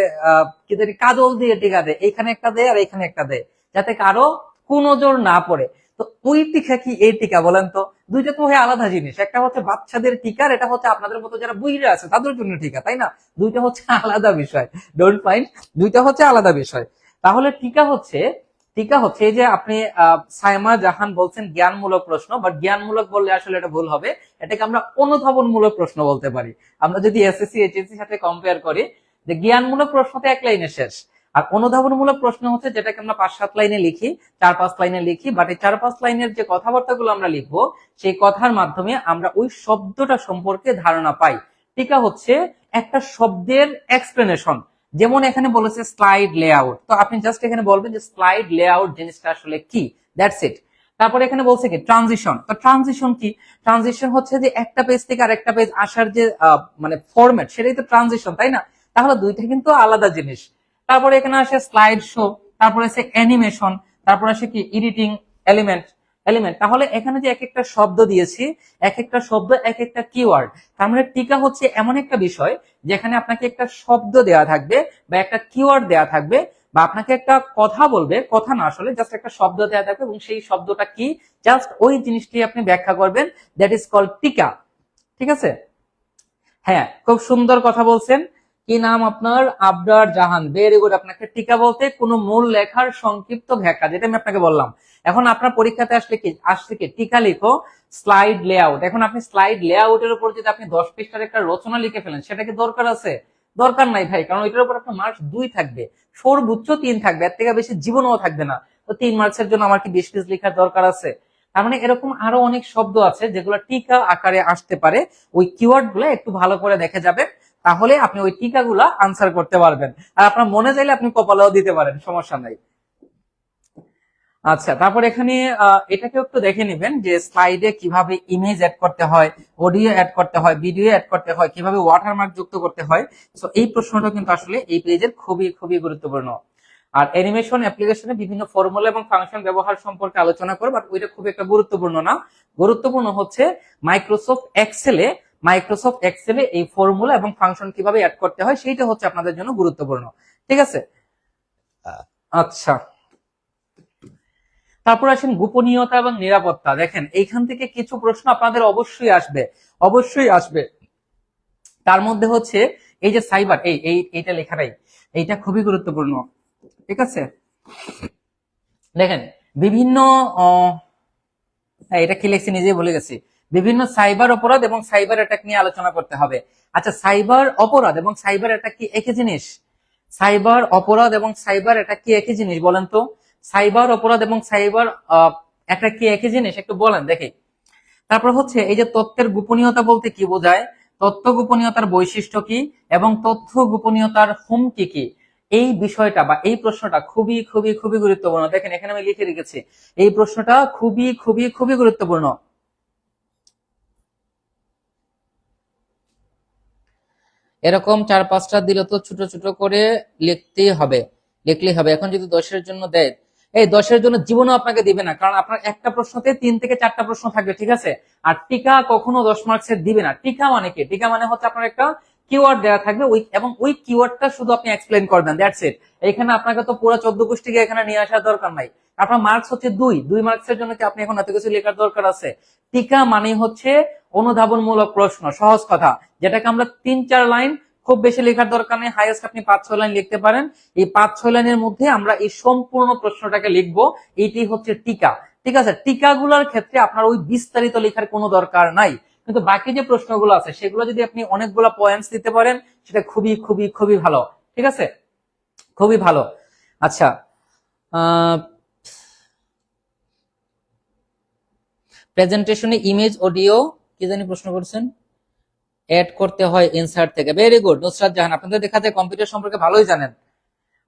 কি জানি কাজল দিয়ে টিকা দেয়, এইখানে একটা দেয় আর এইখানে একটা দেয়, যাতে কারো কুনজর না পড়ে। তো ওই টিকা কি এই টিকা বলেন তো? দুইটা তো আলাদা জিনিস। একটা হচ্ছে বাচ্চাদের টিকা, এটা হচ্ছে আপনাদের মতো যারা বুইরা আছে তাদের জন্য টিকা, তাই না? দুইটা হচ্ছে আলাদা বিষয়। ডোন্ট মাইন্ড, দুইটা হচ্ছে আলাদা বিষয়। তাহলে টিকা হচ্ছে এই যে আপনি সাইমা জাহান বলছেন জ্ঞানমূলক প্রশ্ন, বাট জ্ঞানমূলক বললে আসলে এটা ভুল হবে। এটাকে আমরা অনুধাবনমূলক প্রশ্ন বলতে পারি। আমরা যদি এসএসসি এইচএসসি সাথে কম্পেয়ার করি, যে জ্ঞানমূলক প্রশ্নতে 1 লাইনে শেষ, আর অনুধাবনমূলক প্রশ্ন হচ্ছে যেটাকে আমরা 5-7 লাইনে লিখি, 4-5 লাইনে লিখি, বাট এই 4-5 লাইনের যে কথাবার্তাগুলো আমরা লিখবো সেই কথার মাধ্যমে আমরা ওই শব্দটা সম্পর্কে ধারণা পাই। টিকা হচ্ছে একটা শব্দের এক্সপ্লেনেশন। যেমন এখানে বলেছে স্লাইড লেআউট, তো আপনি জাস্ট এখানে বলবেন যে স্লাইড লেআউট জিনিসটা আসলে কি, দ্যাটস ইট। তারপরে এখানে বলছে কি ট্রানজিশন, তো ট্রানজিশন কি? ট্রানজিশন হচ্ছে যে একটা পেজ থেকে আরেকটা পেজ আসার যে মানে ফরম্যাট, সেটাই তো ট্রানজিশন, তাই না? তাহলে দুইটা কিন্তু আলাদা জিনিস। তারপরে এখানে আসে স্লাইড শো, তারপরে আসে অ্যানিমেশন, তারপর আসে কি এডিটিং এলিমেন্ট এলিমেন্ট। তাহলে এখানে যে এক একটা শব্দ দিয়েছি, এক একটা শব্দ এক একটা কিওয়ার্ড। তার মানে টিকা হচ্ছে এমন একটা বিষয় যেখানে আপনাকে একটা শব্দ দেয়া থাকবে বা একটা কিওয়ার্ড দেয়া থাকবে, বা আপনাকে একটা কথা বলবে, কথা না আসলে জাস্ট একটা শব্দ দেয়া থাকবে, এবং সেই শব্দটা কি জাস্ট ওই জিনিসটি আপনি ব্যাখ্যা করবেন, দ্যাট ইজ কল্ড টিকা। ঠিক আছে? হ্যাঁ, খুব সুন্দর কথা বলছেন। কি নাম আপনার? আবরার জাহান, ভেরি গুড। আপনাকে টিকা বলতে কোনো মূল লেখার সংক্ষিপ্ত ব্যাখ্যা, যেটা আমি আপনাকে বললাম। এখন আপনার পরীক্ষাতে আসলে কি টিকা লিখো স্লাইড লেআউট। এখন আপনি স্লাইড লেআউটের উপর যদি আপনি 10 পৃষ্ঠার একটা রচনা লিখে ফেলেন, সেটা কি দরকার আছে? দরকার নাই ভাই, কারণ এটার উপর আপনার মার্কস 2 থাকবে, সর্বোচ্চ 3 থাকবে, এর থেকে বেশি জীবনেও থাকবে না। তো 3 মার্কসের জন্য আমার কি 20 পেজ লেখার দরকার আছে? তার মানে এরকম আরো অনেক শব্দ আছে যেগুলো টিকা আকারে আসতে পারে। ওই কিওয়ার্ড গুলো একটু ভালো করে দেখে যাবেন, তাহলে আপনি ওই টিকাগুলা আনসার করতে পারবেন। আর আপনার মনে চাইলে আপনি কপালেও দিতে পারেন, সমস্যা নাই। আচ্ছা, তারপর এখানে এটাকে একটু দেখে নেবেন যে স্লাইডে কিভাবে ইমেজ অ্যাড করতে হয়, অডিও অ্যাড করতে হয়, ভিডিও অ্যাড করতে হয়, কিভাবে ওয়াটারমার্ক যুক্ত করতে হয়। সো এই প্রশ্নটা কিন্তু আসলে এই পেজের খুবই খুবই গুরুত্বপূর্ণ। আর অ্যানিমেশন অ্যাপ্লিকেশনে বিভিন্ন ফর্মুলা এবং ফাংশন ব্যবহার সম্পর্কে আলোচনা করব, বাট ওইটা খুব একটা গুরুত্বপূর্ণ না। গুরুত্বপূর্ণ হচ্ছে মাইক্রোসফট এক্সেলে এই ফর্মুলা এবং ফাংশন কিভাবে অ্যাড করতে হয়, সেইটা হচ্ছে আপনাদের জন্য গুরুত্বপূর্ণ। ঠিক আছে? আচ্ছা, তারপর আসেন গোপনীয়তা এবং নিরাপত্তা। দেখেন এইখান থেকে কিছু প্রশ্ন আপনাদের অবশ্যই আসবে, অবশ্যই আসবে। তার মধ্যে হচ্ছে এই যে সাইবার, এইটা লেখাটাই, এইটা খুবই গুরুত্বপূর্ণ। ঠিক আছে? দেখেন বিভিন্ন এটা কি লিখছি নিজেই ভুলে গেছি। বিভিন্ন সাইবার অপরাধ এবং সাইবার অ্যাটাক নিয়ে আলোচনা করতে হবে। আচ্ছা, সাইবার অপরাধ এবং সাইবার অ্যাটাক কি একই জিনিস? সাইবার অপরাধ এবং সাইবার এটা কি একই জিনিস বলেন তো? সাইবার অপরাধ এবং সাইবার এটা কি একই জিনিস একটু বলেন দেখি। তারপর হচ্ছে এই যে তথ্যের গোপনীয়তা বলতে কি বোঝায়, তথ্য গোপনীয়তার বৈশিষ্ট্য কি, এবং তথ্য গোপনীয়তার হুমকি কি। এই বিষয়টা বা এই প্রশ্নটা খুবই খুবই খুবই গুরুত্বপূর্ণ। দেখেন এখানে আমি লিখে রেখেছি, এই প্রশ্নটা খুবই খুবই খুবই গুরুত্বপূর্ণ। এরকম 4-5টা দিলে তো ছোট ছোট করে লিখতেই হবে, লিখলেই হবে। এখন যদি 10-এর জন্য দেয়, এই 10-এর জন্য জীবনও আপনাকে দিবে না, কারণ আপনার একটা প্রশ্নতে 3 থেকে 4টা প্রশ্ন থাকবে, ঠিক আছে? আর টিকা কখনো 10 মার্কসের দিবে না। টিকা মানে কি? টিকা মানে হচ্ছে আপনার একটা কিওয়ার্ড দেওয়া থাকবে, ওই এবং ওই কিওয়ার্ডটা শুধু আপনি এক্সপ্লেইন করবেন, দ্যাটস ইট। এখানে আপনাকে তো পুরো 14 গোষ্ঠীকে এখানে নিয়ে আসার দরকার নাই। আপনার মার্কস হচ্ছে 2 মার্কসের জন্য কি আপনি এখন এত কিছু লেখার দরকার আছে? টিকা মানে হচ্ছে অনুধাবনমূলক প্রশ্ন, সহজ কথা, যেটাকে আমরা 3-4 লাইন, খুব বেশি লেখার দরকার নেই, হাইয়েস্ট আপনি 5-6 লাইন লিখতে পারেন। এই 5-6 লাইনের মধ্যে আমরা এই সম্পূর্ণ প্রশ্নটাকে লিখবো, এইটি হচ্ছে টিকা। ঠিক আছে, টিকাগুলোর ক্ষেত্রে আপনার ওই বিস্তারিত লেখার কোনো দরকার নাই। কিন্তু বাকি যে প্রশ্নগুলো আছে সেগুলো যদি আপনি অনেকগুলো পয়েন্টস দিতে পারেন, সেটা খুবই খুবই খুবই ভালো। ঠিক আছে, খুবই ভালো। আচ্ছা, প্রেজেন্টেশনে ইমেজ অডিও কি জানি প্রশ্ন করছেন, এড করতে হয় ইনসার্ট থেকে। ভেরি গুড নুসরাত জাহান, আপনাদের দেখা যায় কম্পিউটার সম্পর্কে ভালোই জানেন।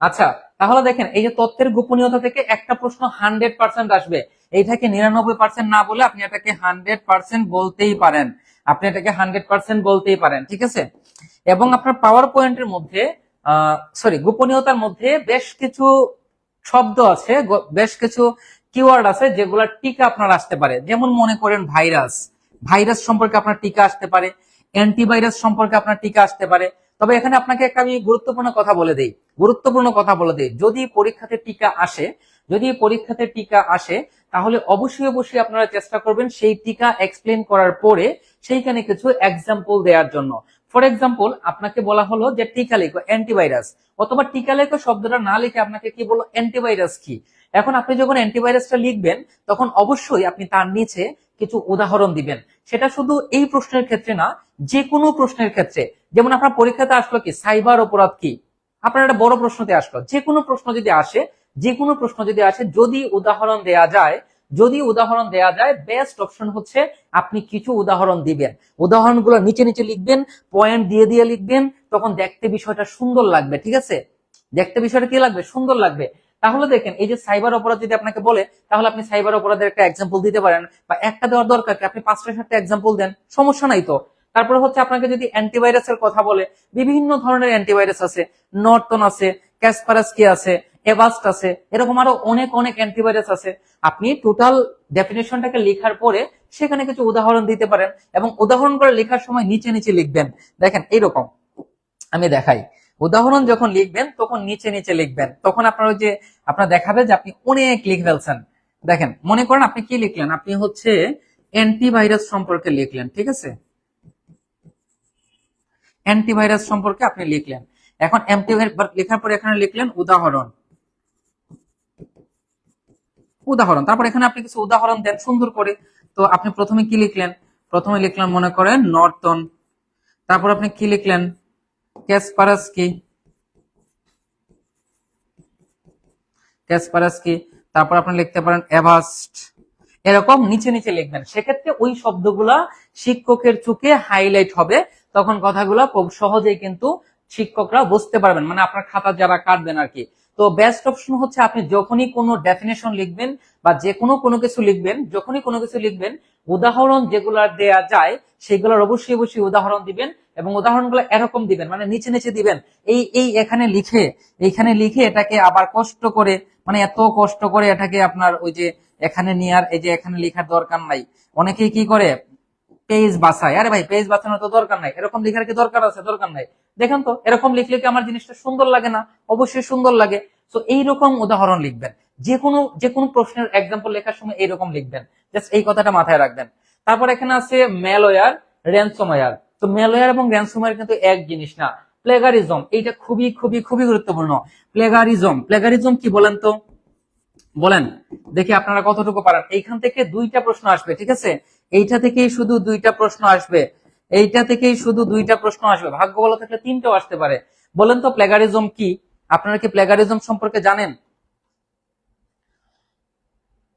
আচ্ছা, তাহলে দেখেন এই যে তথ্যের গোপনীয়তা থেকে একটা প্রশ্ন 100% আসবে, এইটাকে 99% না বলে আপনি এটাকে 100% বলতেই পারেন, আপনি এটাকে 100% বলতেই পারেন, ঠিক আছে? এবং আপনার পাওয়ার পয়েন্টের মধ্যে সরি গোপনীয়তার মধ্যে বেশ কিছু শব্দ আছে, বেশ কিছু কিওয়ার্ড আছে যেগুলা টিকা আপনার আসতে পারে। যেমন মনে করেন ভাইরাস, ভাইরাস সম্পর্কে আপনার টিকা আসতে পারে, অ্যান্টিভাইরাস সম্পর্কে আপনার টিকা আসতে পারে। তবে এখানে আপনাকে একটা আমি গুরুত্বপূর্ণ কথা বলে দেই, গুরুত্বপূর্ণ কথা বলে দেই, যদি পরীক্ষাতে টিকা আসে, যদি পরীক্ষাতে টিকা আসে, তাহলে অবশ্যই অবশ্যই আপনারা চেষ্টা করবেন সেই টিকা এক্সপ্লেন করার পরে সেইখানে কিছু এক্সাম্পল দেওয়ার জন্য। ফর এক্সাম্পল, আপনাকে বলা হলো যে টিকা লেখো অ্যান্টিভাইরাস, অথবা টিকা লেখো শব্দটা না লিখে আপনাকে কি বললো, অ্যান্টিভাইরাস কি। এখন আপনি যখন অ্যান্টিভাইরাসটা লিখবেন, তখন অবশ্যই আপনি তার নিচে কিছু উদাহরণ দিবেন। সেটা শুধু এই প্রশ্নের ক্ষেত্রে না, যে কোনো প্রশ্নের ক্ষেত্রে। যেমন আপনার পরীক্ষাতে আসলো কি সাইবার অপরাধ কি, আপনার একটা বড় প্রশ্নতে আসলো, যে কোনো প্রশ্ন যদি আসে, যে কোনো প্রশ্ন যদি আসে, যদি উদাহরণ দেয়া যায়, যদি উদাহরণ দেয়া যায়, বেস্ট অপশন হচ্ছে আপনি কিছু উদাহরণ দিবেন। উদাহরণগুলো নিচে নিচে লিখবেন, পয়েন্ট দিয়ে দিয়ে লিখবেন, তখন দেখতে বিষয়টা সুন্দর লাগবে, ঠিক আছে? দেখতে বিষয়টা কি লাগবে, সুন্দর লাগবে। তাহলে দেখেন এই যে সাইবার অপরাধ যদি আপনাকে বলে, তাহলে আপনি সাইবার অপরাধের একটা এক্সাম্পল দিতে পারেন, বা একটা দেওয়ার দরকার কি, আপনি 5টা-7টা এক্সাম্পল দেন, সমস্যা নাই তো। তারপরে হচ্ছে আপনাকে যদি অ্যান্টিভাইরাসের কথা বলে, বিভিন্ন ধরনের অ্যান্টিভাইরাস আছে, নর্টন আছে, ক্যাসপারস্কি আছে, এভাস্ট আছে, এরকম আরো অনেক অনেক অ্যান্টিভাইরাস আছে। আপনি টোটাল ডেফিনেশনটাকে লেখার পরে সেখানে কিছু উদাহরণ দিতে পারেন, এবং উদাহরণ করে লেখার সময় নিচে নিচে লিখবেন। দেখেন এইরকম আমি দেখাই, উদাহরণ যখন লিখবেন তখন নিচে নিচে লিখবেন, তখন আপনার ওই যে আপনার দেখাবে যে আপনি অনেক লিখে ফেলছেন। দেখেন মনে করেন আপনি কি লিখলেন, আপনি হচ্ছে অ্যান্টিভাইরাস সম্পর্কে লিখলেন, ঠিক আছে? অ্যান্টিভাইরাস সম্পর্কে আপনি লিখলেন। এখন অ্যান্টিভাইরাস লেখার পরে এখানে লিখলেন উদাহরণ, উদাহরণ, তারপর এখানে আপনি কিছু উদাহরণ দেন সুন্দর করে। তো আপনি প্রথমে কি লিখলেন, প্রথমে লিখলেন মনে করেন নর্টন, তারপর আপনি কি লিখলেন, ক্যাসপারস্কি, ক্যাসপারস্কি, তারপর আপনি লিখতে পারেন এভাস্ট, এরকম নিচে নিচে লিখবেন। সেক্ষেত্রে ওই শব্দগুলা শিক্ষকের চোখে হাইলাইট হবে, তখন কথাগুলো খুব সহজেই কিন্তু শিক্ষকরা বুঝতে পারবেন, মানে আপনার খাতা যারা কাটবেন আর কি। তো বেস্ট অপশন হচ্ছে আপনি যখনই কোনো ডেফিনেশন লিখবেন বা যে কোনো কিছু লিখবেন, যখনই কোনো কিছু লিখবেন, উদাহরণ যেগুলা দেয়া যায় সেগুলোর অবশ্যই অবশ্যই উদাহরণ দিবেন, এবং উদাহরণগুলো এরকম দিবেন, মানে নিচে নিচে দিবেন। এই এই এখানে লিখে, এইখানে লিখে এটাকে আবার কষ্ট করে, মানে এত কষ্ট করে এটাকে আপনার ওই যে এখানে নিয়ে আর এই যে এখানে লেখার দরকার নাই। অনেকেই কি করে পেজ বাছায়, আরে ভাই পেজ বাছানোর তো দরকার নাই, এরকম লেখার কি দরকার আছে, দরকার নাই। দেখেন তো এরকম লিখলে কি আমার জিনিসটা সুন্দর লাগে না? অবশ্যই সুন্দর লাগে। তো এইরকম উদাহরণ লিখবেন, যে কোনো প্রশ্নের এক্সাম্পল লেখার সময় এইরকম লিখবেন, জাস্ট এই কথাটা মাথায় রাখবেন। তারপর এখানে আছে ম্যালওয়্যার, র্যানসমওয়্যার। তো ম্যালওয়্যার এবং র্যানসমওয়্যার কিন্তু এক জিনিস না। প্লেগারিজম, এইটা খুবই খুবই খুবই গুরুত্বপূর্ণ। প্লেগারিজম, প্লেগারিজম কি বলেন তো, বলেন দেখি আপনারা কতটুকু পারেন। এইখান থেকে 2টা প্রশ্ন আসবে, ঠিক আছে? এইটা থেকেই শুধু 2টা প্রশ্ন আসবে, এইটা থেকেই শুধু 2টা প্রশ্ন আসবে, ভাগ্য ভালো থাকলে 3টাও আসতে পারে। বলেন তো প্লেগারিজম কি? আপনারা কি প্লেগারিজম সম্পর্কে জানেন?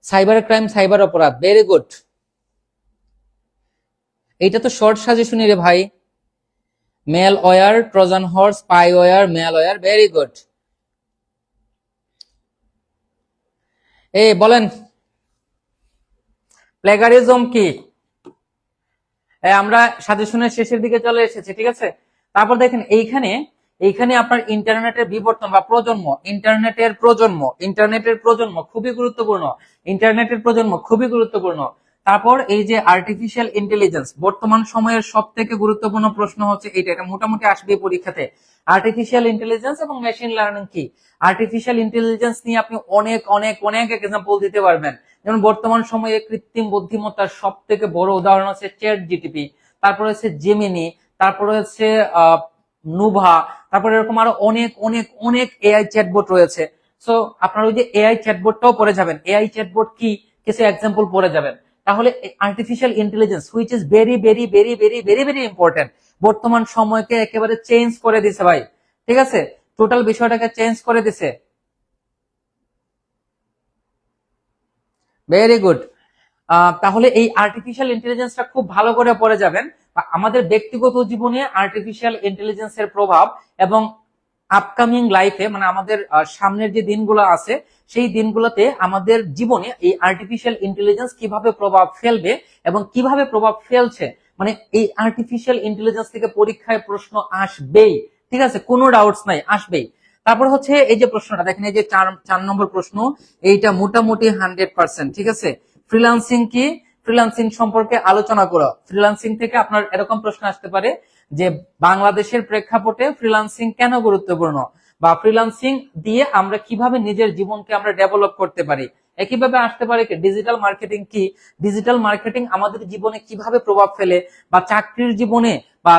সাইবার ক্রাইম, সাইবার অপরাধ, ভেরি গুড। এইটা তো শর্ট সাজেশনই রে ভাই। Malware, Trojan horse, spyware, malware, very good. এই বলেন প্লেগারিজম কি? আমরা সাজেশনের শেষের দিকে চলে এসেছি, ঠিক আছে। তারপর দেখেন এইখানে এইখানে আপনার ইন্টারনেটের বিবর্তন বা প্রজন্ম, ইন্টারনেটের প্রজন্ম খুবই গুরুত্বপূর্ণ। ইন্টারনেটের প্রজন্ম খুবই গুরুত্বপূর্ণ। তারপর এই যে আর্টিফিশিয়াল ইন্টেলিজেন্স, বর্তমান সময়ের সব থেকে গুরুত্বপূর্ণ প্রশ্ন হচ্ছে এটা মোটামুটি আসবে পরীক্ষাতে। আর্টিফিশিয়াল ইন্টেলিজেন্স এবং মেশিন লার্নিং কি? আর্টিফিশিয়াল ইন্টেলিজেন্স নিয়ে আপনি অনেক অনেক অনেক এক্সাম্পল দিতে পারবেন। যেমন বর্তমান সময়ে কৃত্রিম বুদ্ধিমত্তার সব থেকে বড় উদাহরণ হচ্ছে চ্যাট জিটিপি, তারপরে হচ্ছে জেমিনি, তারপরে হচ্ছে নুভা, তারপরে এরকম আরো অনেক অনেক অনেক এআই চ্যাটবট রয়েছে। সো আপনারা ওই যে এআই চ্যাটবটটাও পড়ে যাবেন, এআই চ্যাটবট কি কিছু এক্সাম্পল পড়ে যাবেন। তাহলে artificial intelligence which is very very very very very very important, বর্তমান সময়কে একেবারে চেঞ্জ করে দিছে ভাই, ঠিক আছে, টোটাল বিষয়টাকে চেঞ্জ করে দিছে। Very good. তাহলে এই আর্টিফিশিয়াল ইন্টেলিজেন্সটা খুব ভালো করে পড়ে যাবেন। আমাদের ব্যক্তিগত জীবনে আর্টিফিশিয়াল ইন্টেলিজেন্সের প্রভাব এবং আপকামিং লাইফে, মানে আমাদের সামনের যে দিনগুলো আছে সেই দিনগুলোতে আমাদের জীবনে এই আর্টিফিশিয়াল ইন্টেলিজেন্স কিভাবে প্রভাব ফেলবে এবং কিভাবে প্রভাব ফেলছে, মানে এই আর্টিফিশিয়াল ইন্টেলিজেন্স থেকে পরীক্ষায় প্রশ্ন আসবেই, ঠিক আছে, কোনো ডাউটস নাই, আসবেই। তারপর হচ্ছে এই যে প্রশ্নটা দেখেন, এই যে চার চার নম্বর প্রশ্ন, এইটা মোটামুটি 100%, ঠিক আছে। ফ্রিল্যান্সিং কি? ফ্রিল্যান্সিং সম্পর্কে আলোচনা করো। ফ্রিল্যান্সিং থেকে আপনার এরকম প্রশ্ন আসতে পারে যে বাংলাদেশের প্রেক্ষাপটে ফ্রিল্যান্সিং কেন গুরুত্বপূর্ণ, বা ফ্রিল্যান্সিং দিয়ে আমরা কিভাবে নিজের জীবনকে আমরা ডেভেলপ করতে পারি। একইভাবে আসতে পারে কি ডিজিটাল মার্কেটিং কি? ডিজিটাল মার্কেটিং আমাদের জীবনে কিভাবে প্রভাব ফেলে, বা চাকরির জীবনে বা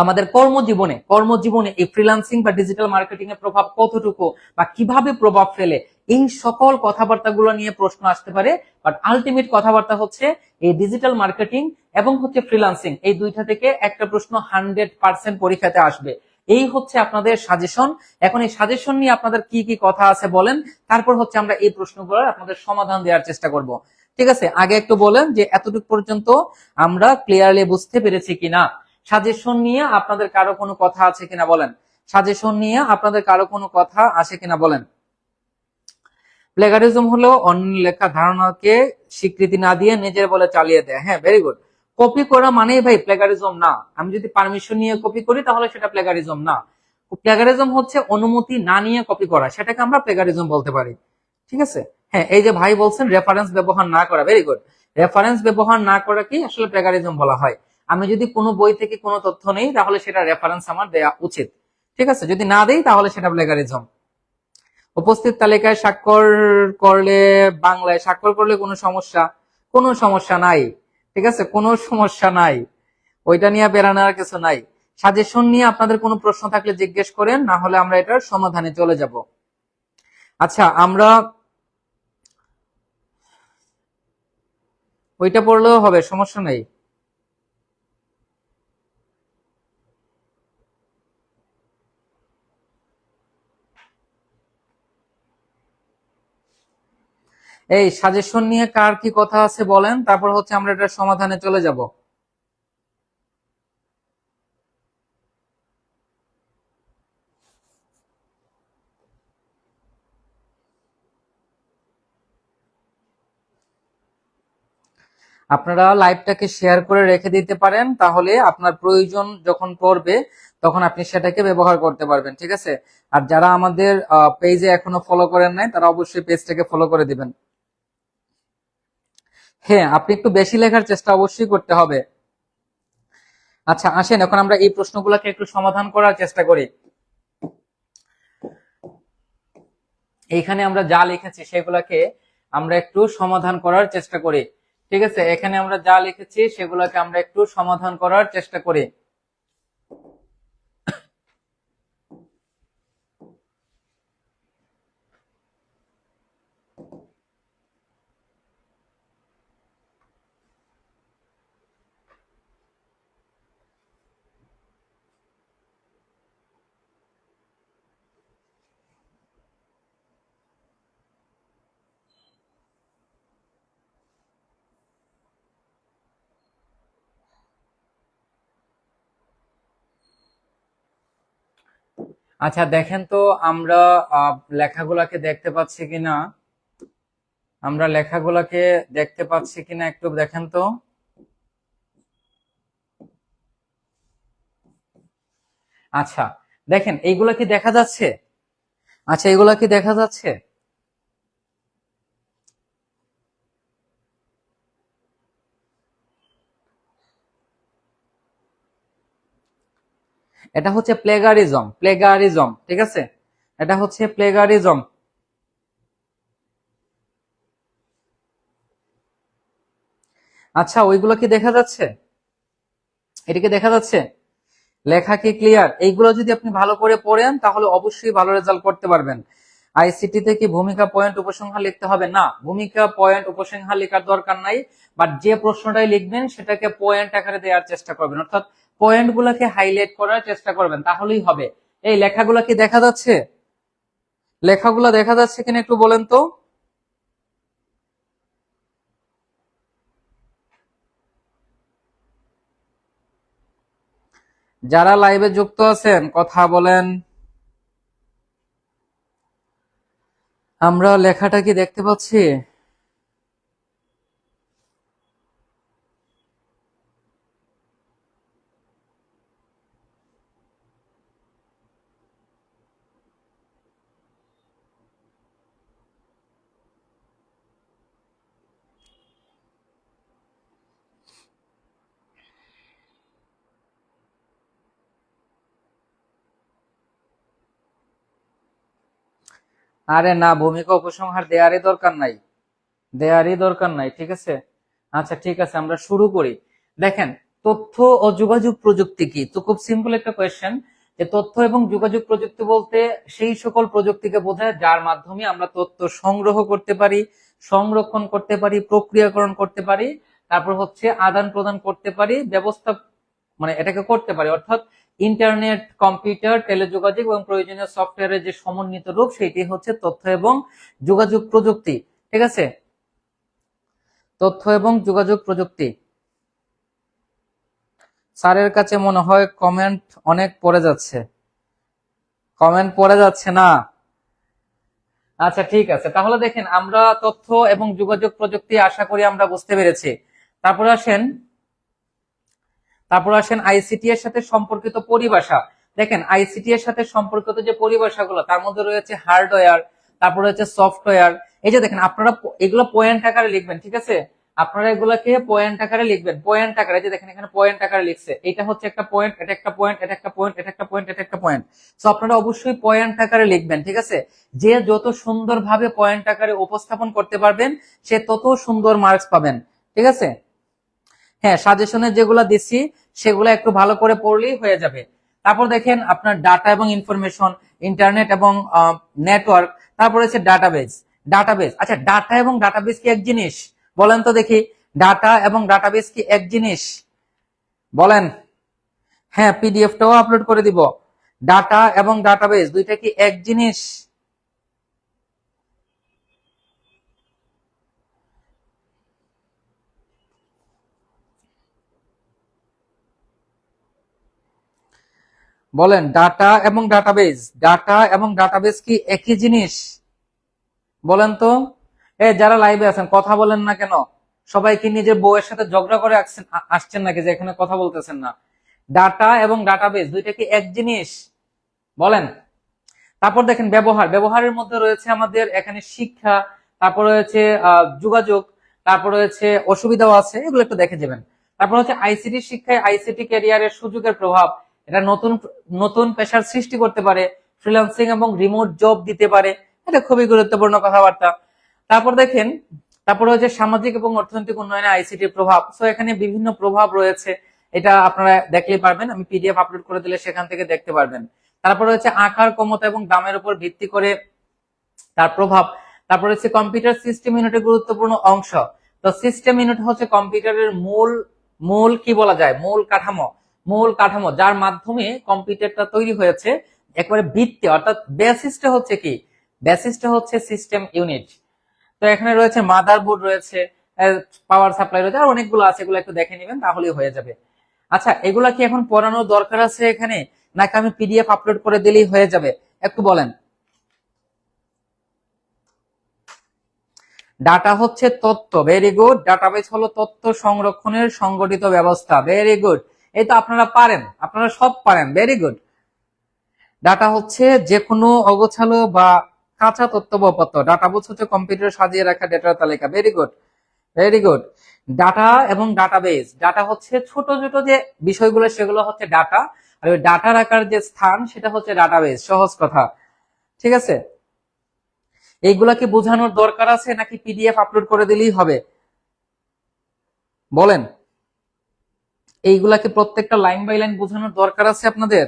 আমাদের কর্মজীবনে এই ফ্রিল্যান্সিং বা ডিজিটাল মার্কেটিং এর প্রভাব কতটুকু বা কিভাবে প্রভাব ফেলে, এই সকল কথাবার্তাগুলো নিয়ে প্রশ্ন আসতে পারে। বাট আলটিমেট কথাবার্তা হচ্ছে এই ডিজিটাল মার্কেটিং এবং হচ্ছে ফ্রিল্যান্সিং, এই দুইটা থেকে একটা প্রশ্ন 100% পরীক্ষাতে আসবে। এই হচ্ছে আপনাদের সাজেশন। এখন এই সাজেশন নিয়ে আপনাদের কি কি কথা আছে বলেন, তারপর হচ্ছে আমরা এই প্রশ্নগুলোর আপনাদের সমাধান দেওয়ার চেষ্টা করব। ঠিক আছে, আগে একটু বলেন যে এতটুকু পর্যন্ত আমরা ক্লিয়ারলি বুঝতে পেরেছি কিনা। সাজেশন নিয়ে আপনাদের কারো কোনো কথা আছে কিনা বলেন। সাজেশন নিয়ে আপনাদের কারো কোনো কথা আছে কিনা বলেন। প্লেগারিজম হলো অন্য লেখা ধারণাকে স্বীকৃতি না দিয়ে নিজের বলে চালিয়ে দেয়। হ্যাঁ, ভেরি গুড। কপি করা মানেই ভাই প্লেগারিজম না। আমি যদি পারমিশন নিয়ে কপি করি তাহলে সেটা প্লেগারিজম না। প্লেগারিজম হচ্ছে অনুমতি না নিয়ে কপি করা, সেটাকে আমরা প্লেগারিজম বলতে পারি। ঠিক আছে। হ্যাঁ, এই যে ভাই বলছেন রেফারেন্স ব্যবহার না করা, ভেরি গুড। রেফারেন্স ব্যবহার না করা কি আসলে প্লেগারিজম বলা হয়। আমি যদি কোনো বই থেকে কোনো তথ্য নেই তাহলে সেটা রেফারেন্স আমার দেয়া উচিত। ঠিক আছে, যদি না দেই তাহলে সেটা প্লেগারিজম। উপস্থিত তালিকায় স্বাক্ষর করলে, বাংলায় স্বাক্ষর করলে কোনো সমস্যা নাই, ঠিক আছে, কোনো সমস্যা নাই, ওইটা নিয়ে বেড়ানোর কিছু নাই। সাজেশন নিয়ে আপনাদের কোনো প্রশ্ন থাকলে জিজ্ঞেস করেন, না হলে আমরা এটার সমাধানে চলে যাব। আচ্ছা, আমরা ওইটা পড়লেও হবে, সমস্যা নেই। এই সাজেশন নিয়ে কার কি কথা আছে বলেন, তারপর হচ্ছে আমরা এটার সমাধানে চলে যাব। আপনারা লাইভটাকে শেয়ার করে রেখে দিতে পারেন, তাহলে আপনার প্রয়োজন যখন পড়বে তখন আপনি সেটাকে ব্যবহার করতে পারবেন, ঠিক আছে। আর যারা আমাদের পেজে এখনো ফলো করেন নাই তারা অবশ্যই পেজটাকে ফলো করে দিবেন। হ্যাঁ, আপনি একটু বেশি লেখার চেষ্টা অবশ্যই করতে হবে। আচ্ছা, আসেন এখন আমরা এই প্রশ্নগুলোকে একটু সমাধান করার চেষ্টা করি। এইখানে আমরা যা লিখেছি সেগুলোকে আমরা একটু সমাধান করার চেষ্টা করি। ঠিক আছে, এখানে আমরা যা লিখেছি সেগুলোকে আমরা একটু সমাধান করার চেষ্টা করি। আচ্ছা দেখেন তো আমরা লেখাগুলাকে দেখতে পাচ্ছি কিনা, আমরা লেখাগুলাকে দেখতে পাচ্ছি কিনা একটু দেখেন তো। আচ্ছা দেখেন এইগুলা কি দেখা যাচ্ছে? আচ্ছা এগুলা কি দেখা যাচ্ছে? এটা হচ্ছে প্লেগারিজম, প্লেগারিজম, ঠিক আছে, এটা হচ্ছে প্লেগারিজম। আচ্ছা ওইগুলো কি দেখা যাচ্ছে? এটা কি দেখা যাচ্ছে? লেখা কি ক্লিয়ার? এইগুলো যদি আপনি ভালো করে পড়েন তাহলে অবশ্যই ভালো রেজাল্ট করতে পারবেন। আইসিটি তে কি ভূমিকা পয়েন্ট উপসংহার লিখতে হবে? না, ভূমিকা পয়েন্ট উপসংহার লেখার দরকার নাই। বাট যে প্রশ্নটাই লিখবেন সেটাকে পয়েন্ট আকারে দেওয়ার চেষ্টা করবেন, অর্থাৎ পয়েন্ট গুলাকে হাইলাইট করার চেষ্টা করবেন, তাহলেই হবে। এই লেখাগুলা কি দেখা যাচ্ছে? লেখাগুলা দেখা যাচ্ছে কিনা একটু বলেন তো। যারা লাইভে যুক্ত আছেন কথা বলেন। আমরা লেখাটা কি দেখতে পাচ্ছি? আরে না, ভূমিকা উপসংহার দেয়ারই দরকার নাই, দেয়ারই দরকার নাই, ঠিক আছে। আচ্ছা ঠিক আছে, আমরা শুরু করি। দেখেন, তথ্য ও যোগাযোগ প্রযুক্তি কি? তো খুব সিম্পল একটা কোয়েশ্চেন, যে তথ্য এবং যোগাযোগ প্রযুক্তি বলতে সেই সকল প্রযুক্তিকে বোঝায় যার মাধ্যমে আমরা তথ্য সংগ্রহ করতে পারি, সংরক্ষণ করতে পারি, প্রক্রিয়াকরণ করতে পারি, তারপর হচ্ছে আদান প্রদান করতে পারি, ব্যবস্থা মানে এটাকে করতে পারি, অর্থাৎ ইন্টারনেট, কম্পিউটার, টেলিযোগাযোগ এবং প্রয়োজনীয় সফটওয়্যারের যে সমন্বিত রূপ সেটি হচ্ছে তথ্য এবং যোগাযোগ প্রযুক্তি, ঠিক আছে। তথ্য এবং যোগাযোগ প্রযুক্তি। স্যারের কাছে মনে হয় কমেন্ট অনেক পড়ে যাচ্ছে, কমেন্ট পড়ে যাচ্ছে না। আচ্ছা ঠিক আছে, তাহলে দেখেন আমরা তথ্য এবং যোগাযোগ প্রযুক্তি আশা করি আমরা বুঝতে পেরেছি। তারপরে আসেন, আইসিটি এর সাথে সম্পর্কিত পরিভাষা। দেখেন আইসিটি এর সাথে সম্পর্কিত যে পরিভাষাগুলো তার মধ্যে রয়েছে হার্ডওয়্যার, তারপরে হচ্ছে সফটওয়্যার। এই যে দেখেন আপনারা এগুলো পয়েন্ট আকারে লিখবেন, ঠিক আছে, আপনারা এগুলাকে পয়েন্ট আকারে লিখবেন, পয়েন্ট আকারে। যে দেখেন এখানে পয়েন্ট আকারে লিখছে, এটা হচ্ছে একটা পয়েন্ট, এটা একটা পয়েন্ট, এটা একটা পয়েন্ট, এটা একটা পয়েন্ট, এটা একটা পয়েন্ট। তো আপনারা অবশ্যই পয়েন্ট আকারে লিখবেন, ঠিক আছে। যে যত সুন্দরভাবে পয়েন্ট আকারে উপস্থাপন করতে পারবেন সে তত সুন্দর মার্কস পাবেন, ঠিক আছে। হ্যাঁ, সাজেশনে যেগুলো দিচ্ছি সেগুলো একটু ভালো করে পড়লেই হয়ে যাবে। তারপর দেখেন আপনার ডাটা এবং ইনফরমেশন, ইন্টারনেট এবং নেটওয়ার্ক, তারপর হচ্ছে ডাটাবেজ। ডাটাবেজ, আচ্ছা ডাটা এবং ডাটাবেজ কি এক জিনিস? বলেন তো দেখি, ডাটা এবং ডাটাবেজ কি এক জিনিস? বলেন। হ্যাঁ, পিডিএফটাও আপলোড করে দিব। ডাটা এবং ডাটাবেজ দুইটা কি এক জিনিস? বলেন, ডাটা এবং ডাটাবেজ, ডাটা এবং ডাটাবেজ কি একই জিনিস? বলেন তো। যারা লাইভে আছেন কথা বলেন না কেন? সবাই কি নিজের বউয়ের সাথে ঝগড়া করে আসছেন নাকি যে এখানে কথা বলতেছেন না? ডাটা এবং ডাটাবেজ দুইটা কি এক জিনিস? বলেন। তারপর দেখেন ব্যবহার, ব্যবহারের মধ্যে রয়েছে আমাদের এখানে শিক্ষা, তারপর রয়েছে যোগাযোগ, তারপর রয়েছে অসুবিধাও আছে, এগুলো একটু দেখে যাবেন। তারপর হচ্ছে আইসিটি শিক্ষায় আইসিটি ক্যারিয়ারের সুযোগের প্রভাব। এটা নতুন নতুন পেশার সৃষ্টি করতে পারে, ফ্রিল্যান্সিং এবং রিমোট জব দিতে পারে, এটা খুবই গুরুত্বপূর্ণ কথাবার্তা। তারপর দেখেন, তারপর হচ্ছে সামাজিক এবং অর্থনৈতিক উন্নয়নে আইসিটির প্রভাব। তো এখানে বিভিন্ন প্রভাব রয়েছে, এটা আপনারা দেখলেই পারবেন, আমি পিডিএফ আপলোড করে দিলে সেখান থেকে দেখতে পারবেন। তারপর হচ্ছে আকার, ক্ষমতা এবং দামের উপর ভিত্তি করে তার প্রভাব। তারপর হচ্ছে কম্পিউটার সিস্টেম ইউনিটের গুরুত্বপূর্ণ অংশ। তো সিস্টেম ইউনিট হচ্ছে কম্পিউটারের মূল মূল কি বলা যায়, মূল কাঠামো, মূল কাঠামো যার মাধ্যমে কম্পিউটারটা তৈরি হয়েছে। একবারে ভিত্তি অর্থাৎ বেসিসটা হচ্ছে কি, বেসিসটা হচ্ছে সিস্টেম ইউনিট। তো এখানে রয়েছে মাদারবোর্ড, রয়েছে পাওয়ার সাপ্লাই, রয়েছে আর অনেকগুলো আছে, এগুলো একটু দেখে নেবেন তাহলেই হয়ে যাবে। আচ্ছা এগুলা কি এখন পড়ানোর দরকার আছে এখানে, নাকি আমি পিডিএফ আপলোড করে দিলেই হয়ে যাবে? একটু বলেন। ডাটা হচ্ছে তথ্য, ভেরি গুড। ডাটাবেস হলো তথ্য সংরক্ষণের সংগঠিত ব্যবস্থা, ভেরি গুড। এই তো আপনারা পারেন, আপনারা সব পারেন, ভেরি গুড। ডাটা হচ্ছে যে কোনো অগোছালো বা কাঁচা তথ্য বা উপাত্ত। ডাটাবেস হচ্ছে কম্পিউটারে সাজিয়ে রাখা ডেটার তালিকা, very good, very good. Data এবং ডাটাবেস, ডাটা হচ্ছে ছোট ছোট যে বিষয়গুলো সেগুলো হচ্ছে ডাটা, আর ওই ডাটা রাখার যে স্থান সেটা হচ্ছে ডাটাবেস। সহজ কথা, ঠিক আছে? এইগুলা কি বোঝানোর দরকার আছে নাকি পিডিএফ আপলোড করে দিলেই হবে? বলেন, এইগুলাকে প্রত্যেকটা লাইন বাই লাইন বোঝানোর দরকার আছে আপনাদের?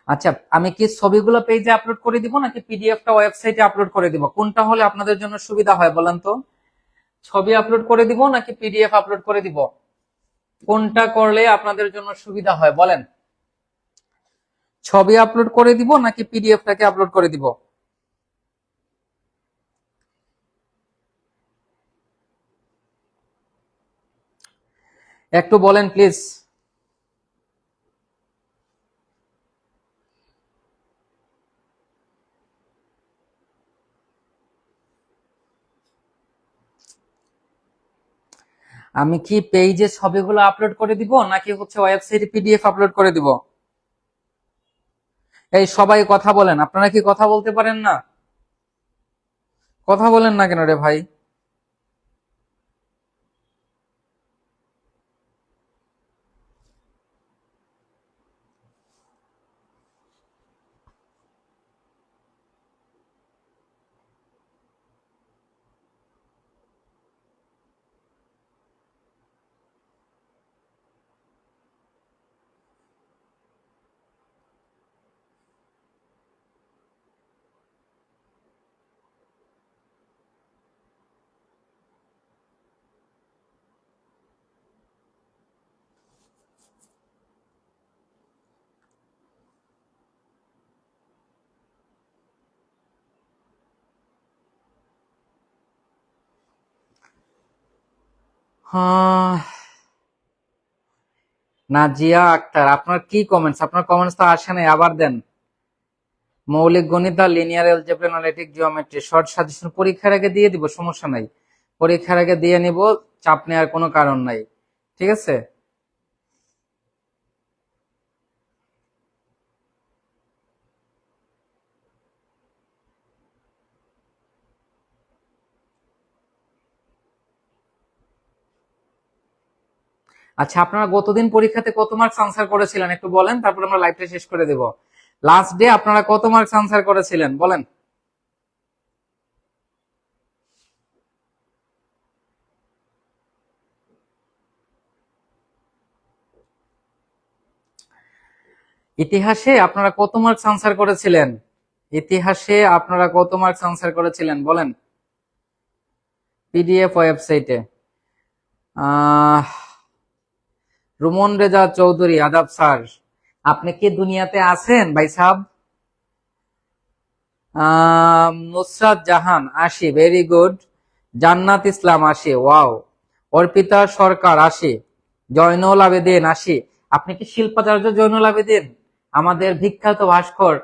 আচ্ছা, আমি কি ছবিগুলো পেজে আপলোড করে দিব নাকি পিডিএফটা ওয়েবসাইটে আপলোড করে দিব? কোনটা হলে আপনাদের জন্য সুবিধা হয় বলেন তো? ছবি আপলোড করে দিব নাকি পিডিএফ আপলোড করে দিব? কোনটা করলে আপনাদের জন্য সুবিধা হয় বলেন? ছবি আপলোড করে দিব নাকি পিডিএফটাকে আপলোড করে দিব? একটু বলেন প্লিজ। আমি কি পেজে ছবিগুলো আপলোড করে দিব নাকি হচ্ছে ওয়েবসাইটে পিডিএফ আপলোড করে দিব? এই সবাই কথা বলেন, আপনারা কি কথা বলতে পারেন না? কথা বলেন না কেন রে ভাই? হ্যাঁ, নাজিয়া আক্তার, আপনার কি কমেন্টস? আপনার কমেন্টস তো আসে নাই, আবার দেন। মৌলিক গণিত আর linear algebra analytic geometry short suggestion পরীক্ষার আগে দিয়ে দিব, সমস্যা নাই। পরীক্ষার আগে দিয়ে নিব, চাপ নেওয়ার কোনো কারণ নাই, ঠিক আছে? আচ্ছা, আপনারা গতদিন পরীক্ষাতে কত মার্কস আনসার করেছিলেন একটু বলেন, তারপর আমরা লাইভটা শেষ করে দেব। লাস্ট ডে আপনারা কত মার্কস আনসার করেছিলেন বলেন? ইতিহাসে আপনারা কত মার্কস আনসার করেছিলেন? ইতিহাসে আপনারা কত মার্কস আনসার করেছিলেন বলেন? পিডিএফ ওয়েবসাইটে। আহ রুমন রেজা চৌধুরী, আদাব স্যার। আপনি কি দুনিয়াতে আছেন ভাই সাহেব? নুসরাত জাহান, আশি, ভেরি গুড। জান্নাত ইসলাম, আশি, ওয়াও। অর্পিতা সরকার, আশি। জয়নুল আবেদিন, আশি। আপনি কি শিল্পাচার্য জয়নুল আবেদিন, আমাদের বিখ্যাত ভাস্কর?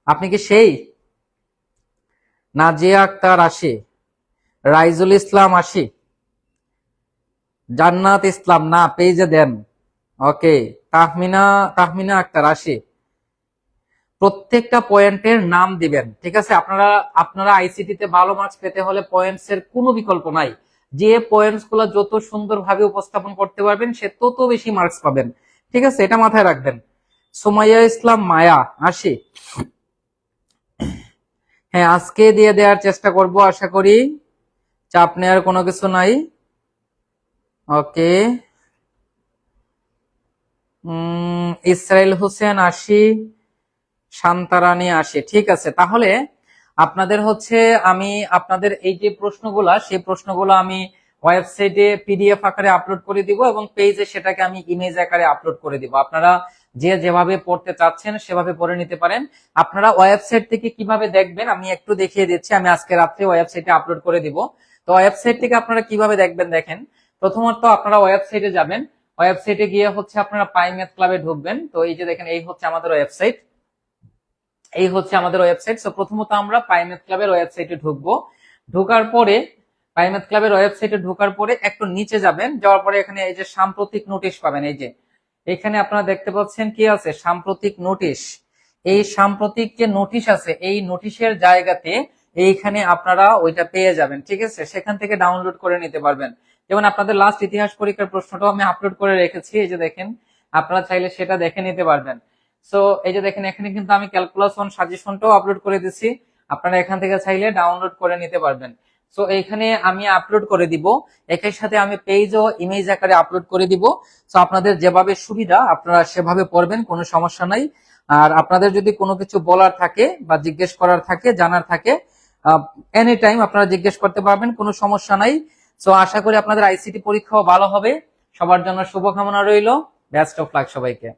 আপনি কি সেই? নাজিয়া আক্তার, আশি। রাইজুল ইসলাম, আশি। জান্নাত ইসলাম, না পেজে দেন। ওকে। তাহমিনা তাহমিনা আক্তার, আশি। প্রত্যেকটা পয়েন্টের নাম দিবেন, ঠিক আছে? আপনারা আপনারা আইসিটি তে ভালো মার্কস পেতে হলে পয়েন্টস এর কোনো বিকল্প নাই। যে পয়েন্টস গুলো যত সুন্দরভাবে উপস্থাপন করতে পারবেন সে তত বেশি মার্কস পাবেন, ঠিক আছে? এটা মাথায় রাখবেন। সুমাইয়া ইসলাম, মায়া, আশি। হ্যাঁ, আজকে দিয়ে দেওয়ার চেষ্টা করব, আশা করি। চাপ নেওয়ার কোনো কিছু নাই। ওকে। ইসরাইল হোসেন, আশি। শান্তারানী, আশি। ঠিক আছে, তাহলে আপনাদের হচ্ছে আমি আপনাদের এই যে প্রশ্নগুলা সেই প্রশ্নগুলো আমি ওয়েবসাইটে পিডিএফ আকারে আপলোড করে দিব এবং পেজে সেটাকে আমি ইমেজ আকারে আপলোড করে দিব। আপনারা যে যেভাবে পড়তে চাচ্ছেন সেভাবে পড়ে নিতে পারেন। আপনারা ওয়েবসাইট থেকে কিভাবে দেখবেন আমি একটু দেখিয়ে দিচ্ছি। আমি আজকে রাত্রে ওয়েবসাইটে আপলোড করে দিব। তো ওয়েবসাইট থেকে আপনারা কিভাবে দেখবেন দেখেন, প্রথমত আপনারা ওয়েবসাইটে যাবেন, ওয়েবসাইটে গিয়ে হচ্ছে আপনারা পাই ম্যাথ ক্লাবে ঢুকবেন। তো এই যে দেখেন এই হচ্ছে আমাদের ওয়েবসাইট, এই হচ্ছে আমাদের ওয়েবসাইট। তো প্রথমত আমরা পাই ম্যাথ ক্লাবের ওয়েবসাইটে ঢুকবো। ঢোকার পরে পাই ম্যাথ ক্লাবের ওয়েবসাইটে ঢোকার পরে একটু নিচে যাবেন, যাওয়ার পরে এখানে এই যে সাম্প্রতিক নোটিশ পাবেন। এই যে এখানে আপনারা দেখতে পাচ্ছেন কি আছে, সাম্প্রতিক নোটিশ। এই সাম্প্রতিক যে নোটিশ আছে এই নোটিশের জায়গাতে এইখানে আপনারা ওইটা পেয়ে যাবেন, ঠিক আছে? সেখান থেকে ডাউনলোড করে নিতে পারবেন। যেমন আপনাদের লাস্ট ইতিহাস পরীক্ষার প্রশ্নটাও আমি আপলোড করে রেখেছি, এই যে দেখেন, আপনারা চাইলে সেটা দেখে নিতে পারবেন। সো এই যে দেখেন এখানে কিন্তু আমি ক্যালকুলাস 1 সাজেশনটাও আপলোড করে দিছি, আপনারা এখান থেকে চাইলে ডাউনলোড করে নিতে পারবেন। সো এইখানে আমি আপলোড করে দিব, একই সাথে আমি পেজ ও ইমেজ আকারে আপলোড করে দিব। সো আপনাদের যেভাবে সুবিধা আপনারা সেভাবে পড়বেন, কোনো সমস্যা নাই। আর আপনাদের যদি কোনো কিছু বলার থাকে বা জিজ্ঞেস করার থাকে, জানার থাকে, এনি টাইম আপনারা জিজ্ঞেস করতে পারবেন, কোনো সমস্যা নাই। সো আশা করি আপনাদের আইসিটি পরীক্ষাও ভালো হবে। সবার জন্য শুভকামনা রইল। বেস্ট অফ লাক সবাইকে।